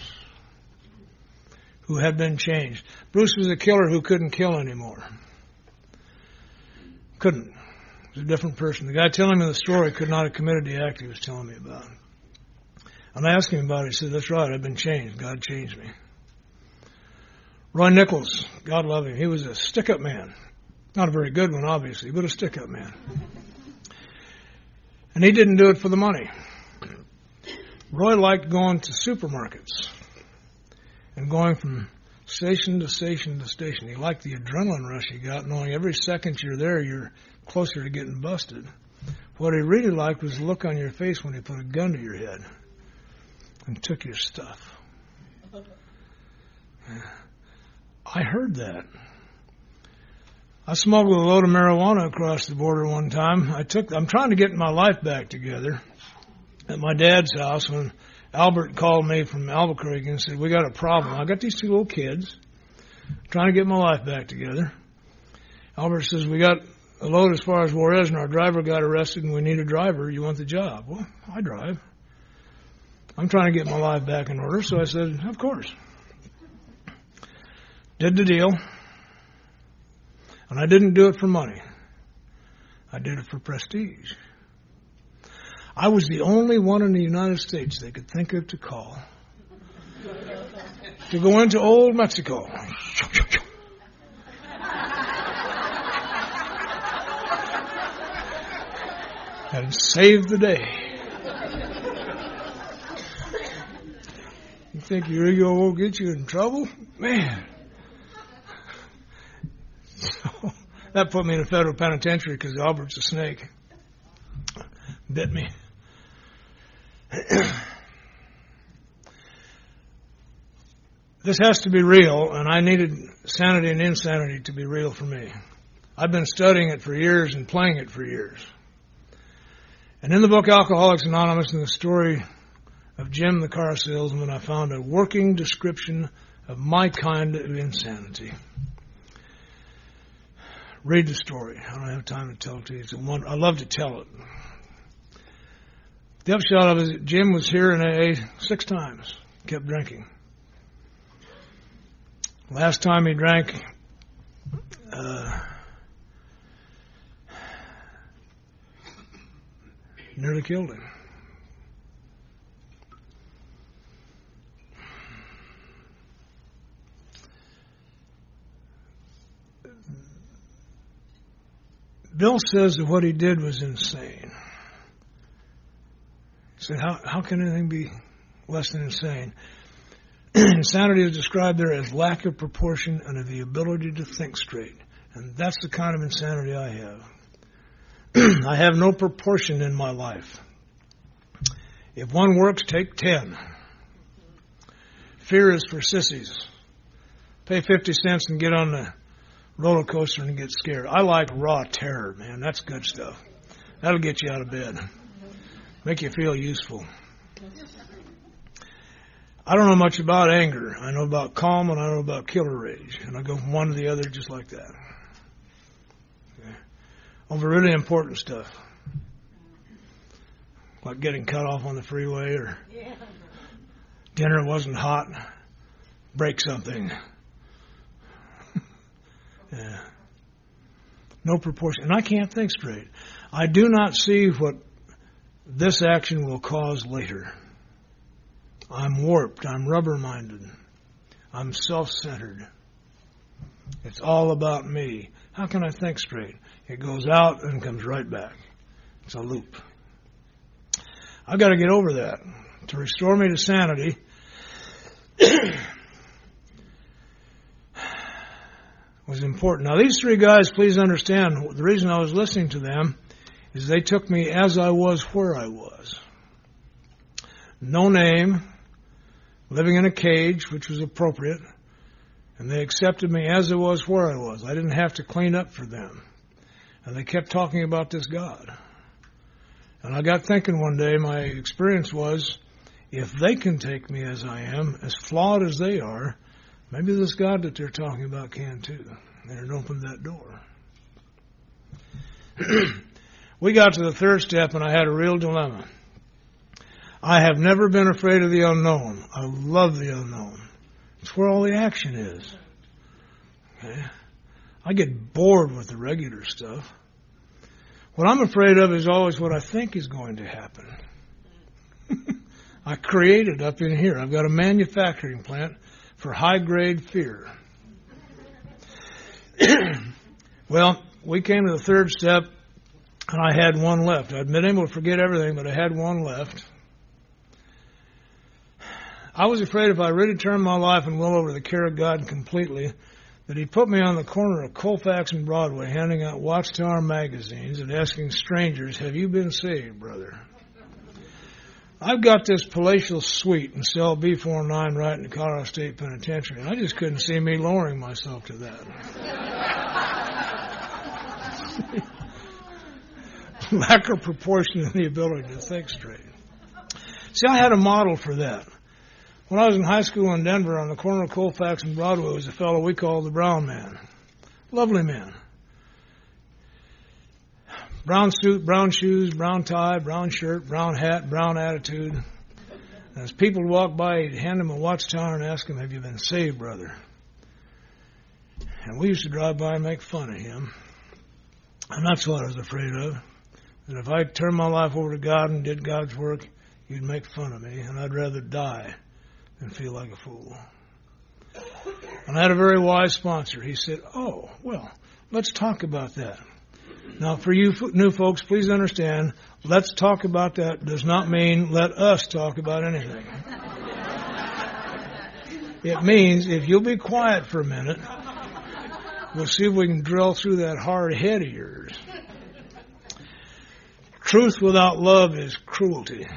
Speaker 2: who had been changed. Bruce was a killer who couldn't kill anymore. Couldn't. He was a different person. The guy telling me the story could not have committed the act he was telling me about. And I asked him about it. He said, that's right, I've been changed. God changed me. Roy Nichols, God love him, he was a stick-up man. Not a very good one, obviously, but a stick-up man. And he didn't do it for the money. Roy liked going to supermarkets and going from station to station to station. He liked the adrenaline rush he got, knowing every second you're there, you're closer to getting busted. What he really liked was the look on your face when he put a gun to your head and took your stuff. I heard that. I smuggled a load of marijuana across the border one time. I'm trying to get my life back together at my dad's house when Albert called me from Albuquerque and said, we got a problem. I got these 2 little kids trying to get my life back together. Albert says, we got a load as far as Juarez and our driver got arrested and we need a driver. You want the job? Well, I drive. I'm trying to get my life back in order. So I said, of course. Did the deal. And I didn't do it for money. I did it for prestige. I was the only one in the United States they could think of to call to go into old Mexico. and saved the day. You think your ego won't get you in trouble? Man. So, that put me in a federal penitentiary because Albert's a snake. Bit me. This has to be real, and I needed sanity and insanity to be real for me. I've been studying it for years and playing it for years. And in the book Alcoholics Anonymous and the story of Jim the car salesman, I found a working description of my kind of insanity. Read the story. I don't have time to tell it to you. I love to tell it. The upshot of it is Jim was here in AA 6 times, kept drinking. Last time he drank, nearly killed him. Bill says that what he did was insane. He said, how can anything be less than insane? Insanity is described there as lack of proportion and of the ability to think straight. And that's the kind of insanity I have. I have no proportion in my life. If one works, take 10. Fear is for sissies. Pay 50 cents and get on the roller coaster and get scared. I like raw terror, man. That's good stuff. That'll get you out of bed. Make you feel useful. I don't know much about anger. I know about calm and I know about killer rage. And I go from one to the other just like that. Okay. Over really important stuff. Like getting cut off on the freeway or dinner wasn't hot. Break something. Yeah. No proportion. And I can't think straight. I do not see what this action will cause later. I'm warped. I'm rubber-minded. I'm self-centered. It's all about me. How can I think straight? It goes out and comes right back. It's a loop. I've got to get over that. To restore me to sanity, was important. Now, these 3 guys, please understand, the reason I was listening to them is they took me as I was where I was. No name, living in a cage, which was appropriate, and they accepted me as I was where I was. I didn't have to clean up for them. And they kept talking about this God. And I got thinking one day, my experience was, if they can take me as I am, as flawed as they are, maybe this God that they're talking about can too. And it opened that door. We got to the 3rd step and I had a real dilemma. I have never been afraid of the unknown. I love the unknown. It's where all the action is. Okay? I get bored with the regular stuff. What I'm afraid of is always what I think is going to happen. I create it up in here. I've got a manufacturing plant for high-grade fear. Well, we came to the 3rd step, and I had one left. I'd been able to forget everything, but I had one left. I was afraid if I really turned my life and will over to the care of God completely, that He'd put me on the corner of Colfax and Broadway handing out Watchtower magazines and asking strangers, have you been saved, brother? I've got this palatial suite in cell B49 right in the Colorado State Penitentiary, and I just couldn't see me lowering myself to that. Lack of proportion and the ability to think straight. See, I had a model for that. When I was in high school in Denver, on the corner of Colfax and Broadway was a fellow we called the Brown Man. Lovely man. Brown suit, brown shoes, brown tie, brown shirt, brown hat, brown attitude. And as people would walk by, he'd hand them a Watchtower and ask them, have you been saved, brother? And we used to drive by and make fun of him. And that's what I was afraid of. That if I turned my life over to God and did God's work, He'd make fun of me, and I'd rather die than feel like a fool. And I had a very wise sponsor. He said, oh, well, let's talk about that. Now, for you new folks, please understand, let's talk about that does not mean let us talk about anything. It means if you'll be quiet for a minute, we'll see if we can drill through that hard head of yours. Truth without love is cruelty.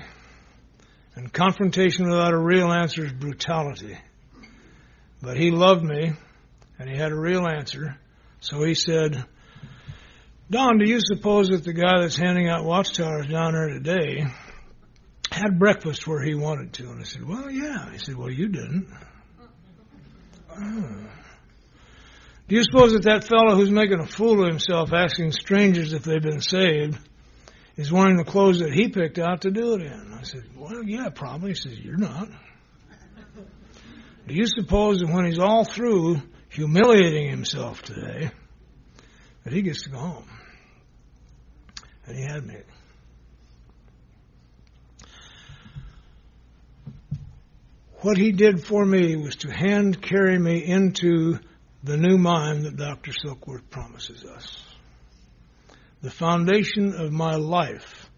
Speaker 2: And confrontation without a real answer is brutality. But he loved me, and he had a real answer. So he said, Don, do you suppose that the guy that's handing out watchtowers down there today had breakfast where he wanted to? And I said, well, yeah. He said, well, you didn't. Oh. Do you suppose that fellow who's making a fool of himself asking strangers if they've been saved is wearing the clothes that he picked out to do it in? I said, well, yeah, probably. He says, you're not. Do you suppose that when he's all through humiliating himself today, that he gets to go home? And he had me. What he did for me was to hand carry me into the new mind that Dr. Silkworth promises us. The foundation of my life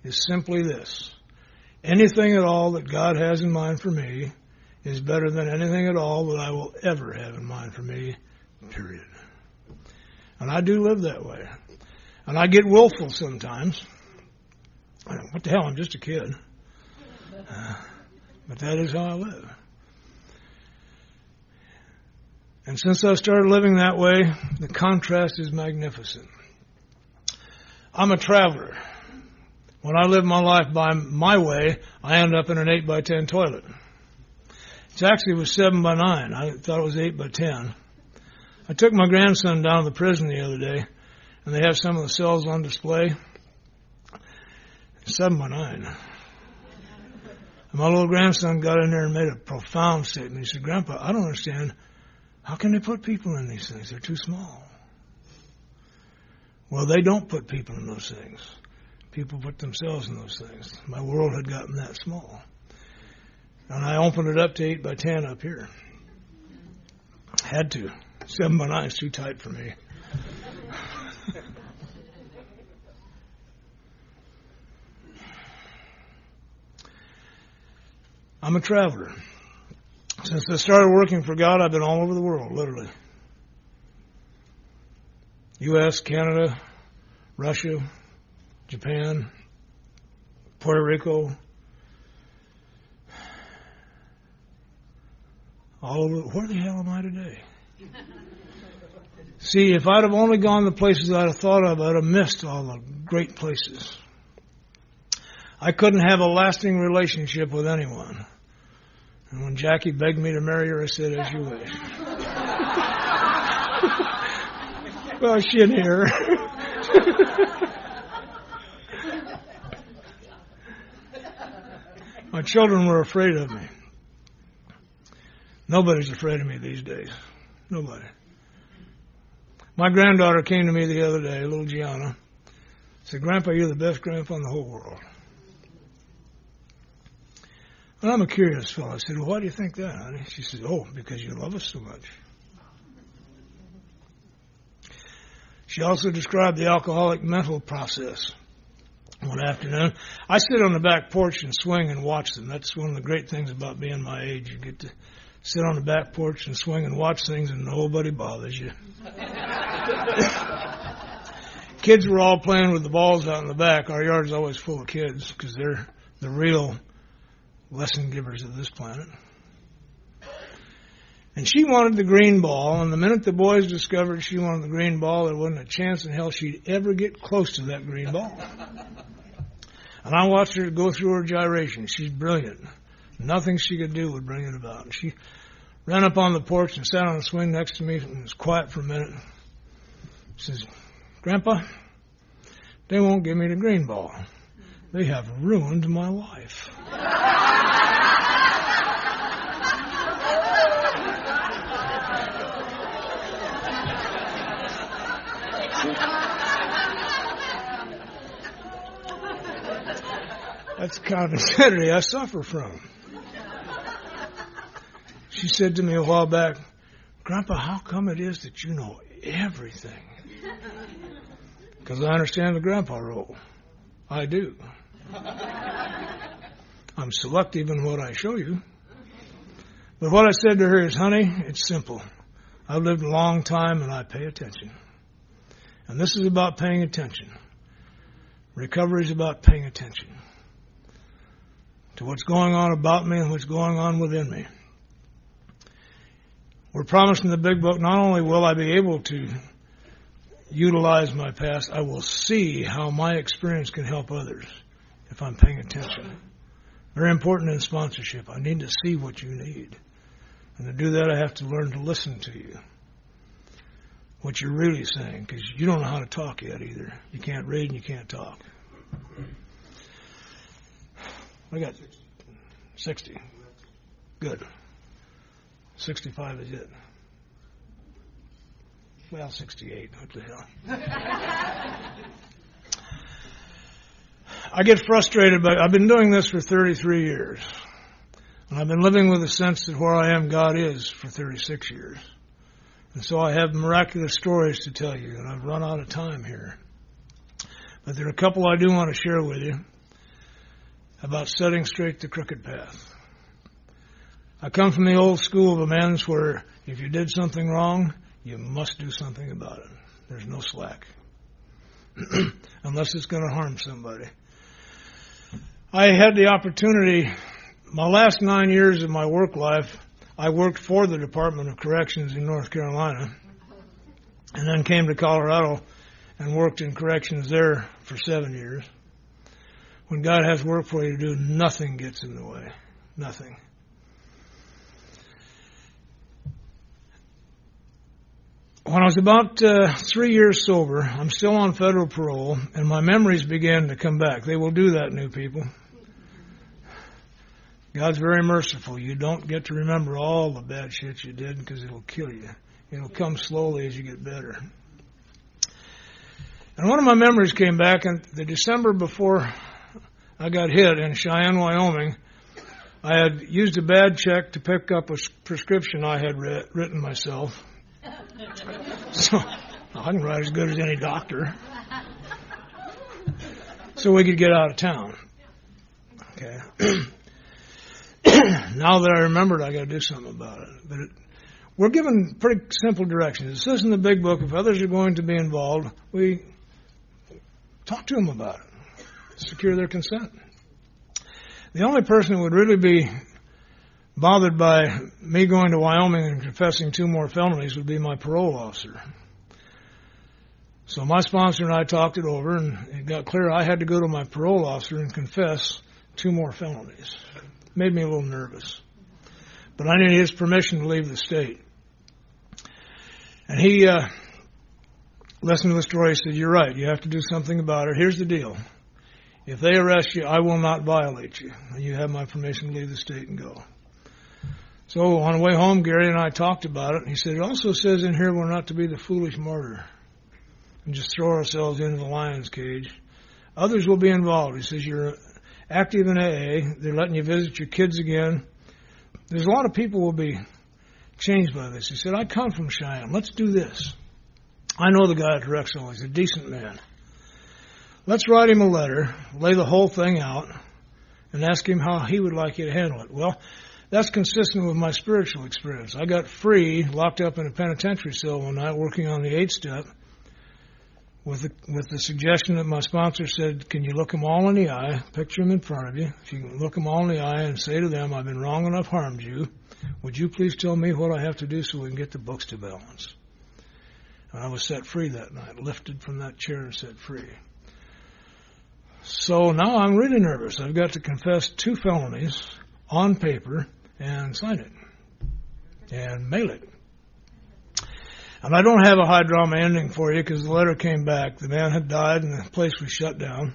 Speaker 2: is simply this. Anything at all that God has in mind for me is better than anything at all that I will ever have in mind for me, period. And I do live that way. And I get willful sometimes. What the hell, I'm just a kid. But that is how I live. And since I started living that way, the contrast is magnificent. I'm a traveler. When I live my life by my way, I end up in an 8x10 toilet. It actually was 7x9. I thought it was 8x10. I took my grandson down to the prison the other day, and they have some of the cells on display. 7x9. And my little grandson got in there and made a profound statement. He said, Grandpa, I don't understand. How can they put people in these things? They're too small. Well, they don't put people in those things. People put themselves in those things. My world had gotten that small. And I opened it up to 8x10 up here. Had to. 7x9 is too tight for me. I'm a traveler. Since I started working for God, I've been all over the world, literally. U.S., Canada, Russia, Japan, Puerto Rico, all over. Where the hell am I today? See, if I'd have only gone the places I'd have thought of, I'd have missed all the great places. I couldn't have a lasting relationship with anyone. And when Jackie begged me to marry her, I said, as you wish. Well, she didn't hear her. My children were afraid of me. Nobody's afraid of me these days. Nobody. My granddaughter came to me the other day, little Gianna, said, Grandpa, you're the best grandpa in the whole world. And I'm a curious fellow. I said, well, why do you think that, honey? She said, oh, because you love us so much. She also described the alcoholic mental process. One afternoon, I sit on the back porch and swing and watch them. That's one of the great things about being my age. You get to sit on the back porch and swing and watch things and nobody bothers you. Kids were all playing with the balls out in the back. Our yard's always full of kids because they're the real lesson givers of this planet. And she wanted the green ball, and the minute the boys discovered she wanted the green ball, there wasn't a chance in hell she'd ever get close to that green ball. And I watched her go through her gyration. She's brilliant. Nothing she could do would bring it about. And she ran up on the porch and sat on the swing next to me and was quiet for a minute. She says, Grandpa, they won't give me the green ball. They have ruined my life. That's the kind of insanity I suffer from. She said to me a while back, Grandpa, how come it is that you know everything? Because I understand the grandpa role. I do. I'm selective in what I show you. But what I said to her is, honey, it's simple. I've lived a long time and I pay attention. And this is about paying attention. Recovery is about paying attention to what's going on about me and what's going on within me. We're promised in the big book, not only will I be able to utilize my past, I will see how my experience can help others if I'm paying attention. Very important in sponsorship. I need to see what you need. And to do that, I have to learn to listen to you. What you're really saying, because you don't know how to talk yet either. You can't read and you can't talk. I got 60. Good. 65 is it. Well, 68. What the hell? I get frustrated, but I've been doing this for 33 years. And I've been living with a sense that where I am, God is, for 36 years. And so I have miraculous stories to tell you, and I've run out of time here. But there are a couple I do want to share with you about setting straight the crooked path. I come from the old school of amends where if you did something wrong, you must do something about it. There's no slack. Unless it's going to harm somebody. I had the opportunity, my last 9 years of my work life, I worked for the Department of Corrections in North Carolina and then came to Colorado and worked in corrections there for 7 years. When God has work for you to do, nothing gets in the way. Nothing. When I was about 3 years sober, I'm still on federal parole, and my memories began to come back. They will do that, new people. God's very merciful. You don't get to remember all the bad shit you did because it'll kill you. It'll come slowly as you get better. And one of my memories came back in the December before I got hit in Cheyenne, Wyoming. I had used a bad check to pick up a prescription I had written myself. So I can write as good as any doctor. So we could get out of town. Okay. Now that I remembered, I got to do something about it. But we're given pretty simple directions. It says in the big book, if others are going to be involved, we talk to them about it. Secure their consent. The only person who would really be bothered by me going to Wyoming and confessing 2 more felonies would be my parole officer. So my sponsor and I talked it over, and it got clear I had to go to my parole officer and confess 2 more felonies. Made me a little nervous. But I needed his permission to leave the state. And he listened to the story. He said, you're right. You have to do something about it. Here's the deal. If they arrest you, I will not violate you. You have my permission to leave the state and go. So on the way home, Gary and I talked about it. And he said, it also says in here we're not to be the foolish martyr and just throw ourselves into the lion's cage. Others will be involved. He says, you're active in AA. They're letting you visit your kids again. There's a lot of people will be changed by this. He said, I come from Cheyenne. Let's do this. I know the guy at Drexel. He's a decent man. Let's write him a letter, lay the whole thing out, and ask him how he would like you to handle it. Well, that's consistent with my spiritual experience. I got free, locked up in a penitentiary cell one night, working on the 8-step, with the suggestion that my sponsor said, can you look them all in the eye, picture them in front of you. If you can look them all in the eye and say to them, I've been wrong and I've harmed you. Would you please tell me what I have to do so we can get the books to balance? And I was set free that night, lifted from that chair and set free. So now I'm really nervous. I've got to confess 2 felonies on paper and sign it and mail it. And I don't have a high drama ending for you because the letter came back. The man had died and the place was shut down.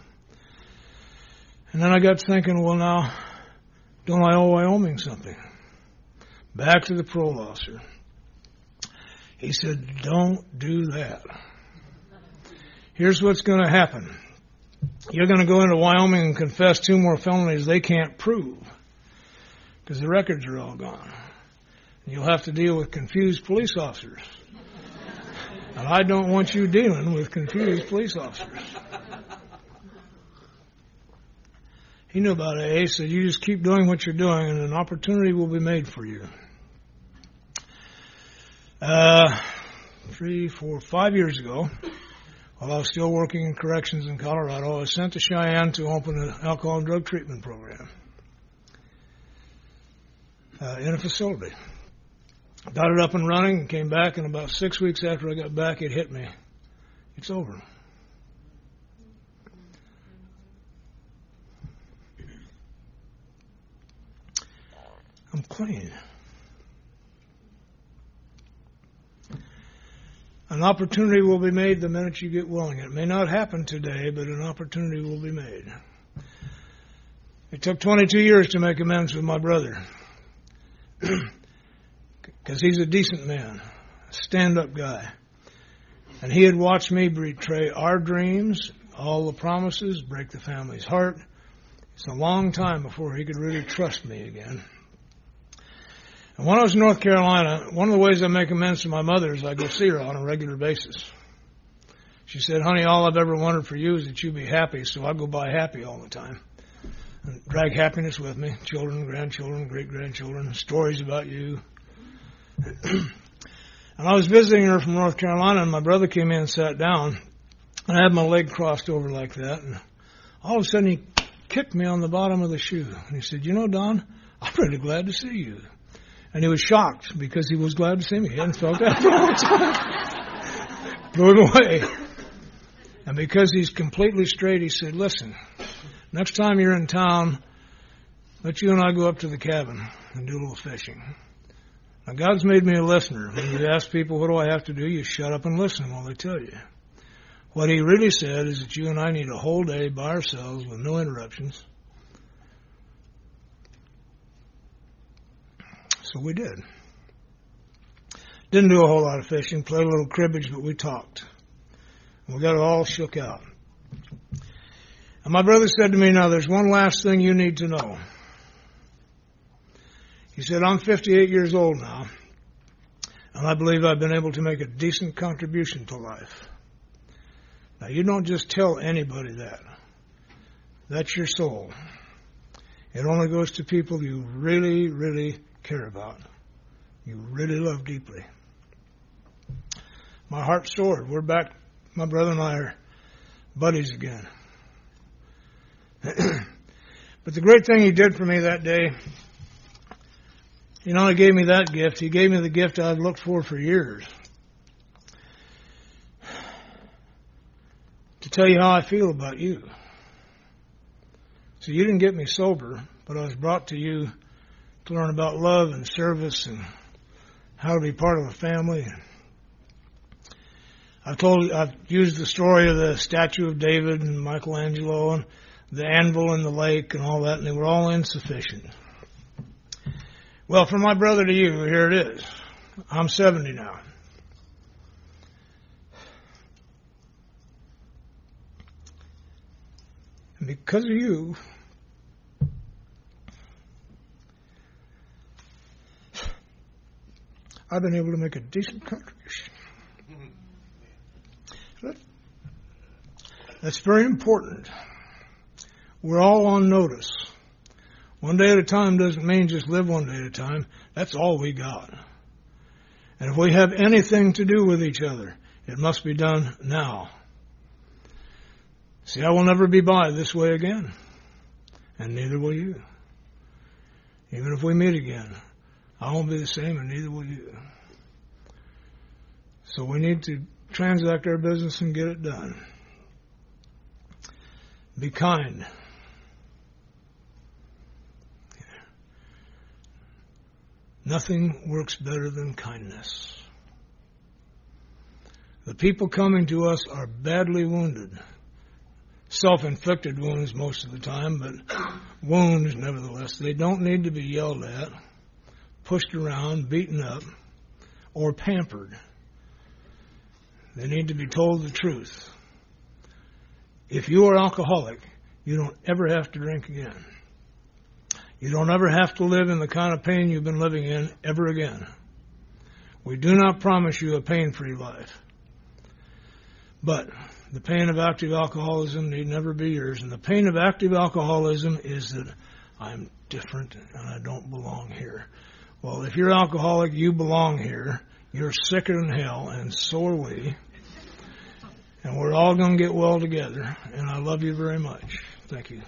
Speaker 2: And then I got thinking, well, now, don't I owe Wyoming something? Back to the parole officer. He said, don't do that. Here's what's going to happen. You're going to go into Wyoming and confess 2 more felonies they can't prove because the records are all gone. And you'll have to deal with confused police officers. And I don't want you dealing with confused police officers. He knew about AA. He said, you just keep doing what you're doing and an opportunity will be made for you. 3, 4, 5 years ago, while I was still working in corrections in Colorado, I was sent to Cheyenne to open an alcohol and drug treatment program in a facility. Got it up and running and came back, and about 6 weeks after I got back, it hit me. It's over. I'm clean. An opportunity will be made the minute you get willing. It may not happen today, but an opportunity will be made. It took 22 years to make amends with my brother. Because he's a decent man, a stand-up guy. And he had watched me betray our dreams, all the promises, break the family's heart. It's a long time before he could really trust me again. And when I was in North Carolina, one of the ways I make amends to my mother is I go see her on a regular basis. She said, honey, all I've ever wanted for you is that you be happy, so I go by happy all the time. And drag happiness with me, children, grandchildren, great-grandchildren, stories about you. And I was visiting her from North Carolina, and my brother came in and sat down, and I had my leg crossed over like that, and all of a sudden he kicked me on the bottom of the shoe. And he said, you know, Don, I'm really glad to see you. And he was shocked because he was glad to see me. He hadn't felt that for a long time. Blew him away. And because he's completely straight, he said, listen, next time you're in town, let you and I go up to the cabin and do a little fishing. Now, God's made me a listener. When you ask people, what do I have to do? You shut up and listen while they tell you. What he really said is that you and I need a whole day by ourselves with no interruptions. So we did. Didn't do a whole lot of fishing, played a little cribbage, but we talked. And we got it all shook out. And my brother said to me, now there's one last thing you need to know. He said, I'm 58 years old now, and I believe I've been able to make a decent contribution to life. Now you don't just tell anybody that. That's your soul. It only goes to people you really, really care about, you really love deeply. My heart soared. We're back. My brother and I are buddies again. But the great thing he did for me that day, he not only gave me that gift, he gave me the gift I'd looked for years. To tell you how I feel about you. So you didn't get me sober, but I was brought to you to learn about love and service and how to be part of a family. I've used the story of the statue of David and Michelangelo and the anvil in the lake and all that, and they were all insufficient. Well, from my brother to you, here it is. I'm 70 now. And because of you, I've been able to make a decent contribution. That's very important. We're all on notice. One day at a time doesn't mean just live one day at a time. That's all we got. And if we have anything to do with each other, it must be done now. See, I will never be by this way again. And neither will you. Even if we meet again, I won't be the same, and neither will you. So we need to transact our business and get it done. Be kind. Nothing works better than kindness. The people coming to us are badly wounded. Self-inflicted wounds most of the time, but wounds nevertheless. They don't need to be yelled at, pushed around, beaten up, or pampered. They need to be told the truth. If you are alcoholic, you don't ever have to drink again. You don't ever have to live in the kind of pain you've been living in ever again. We do not promise you a pain-free life. But The pain of active alcoholism need never be yours. And the pain of active alcoholism is that I'm different and I don't belong here. Well, if you're alcoholic, you belong here. You're sicker than hell, and so are we. And we're all going to get well together. And I love you very much. Thank you.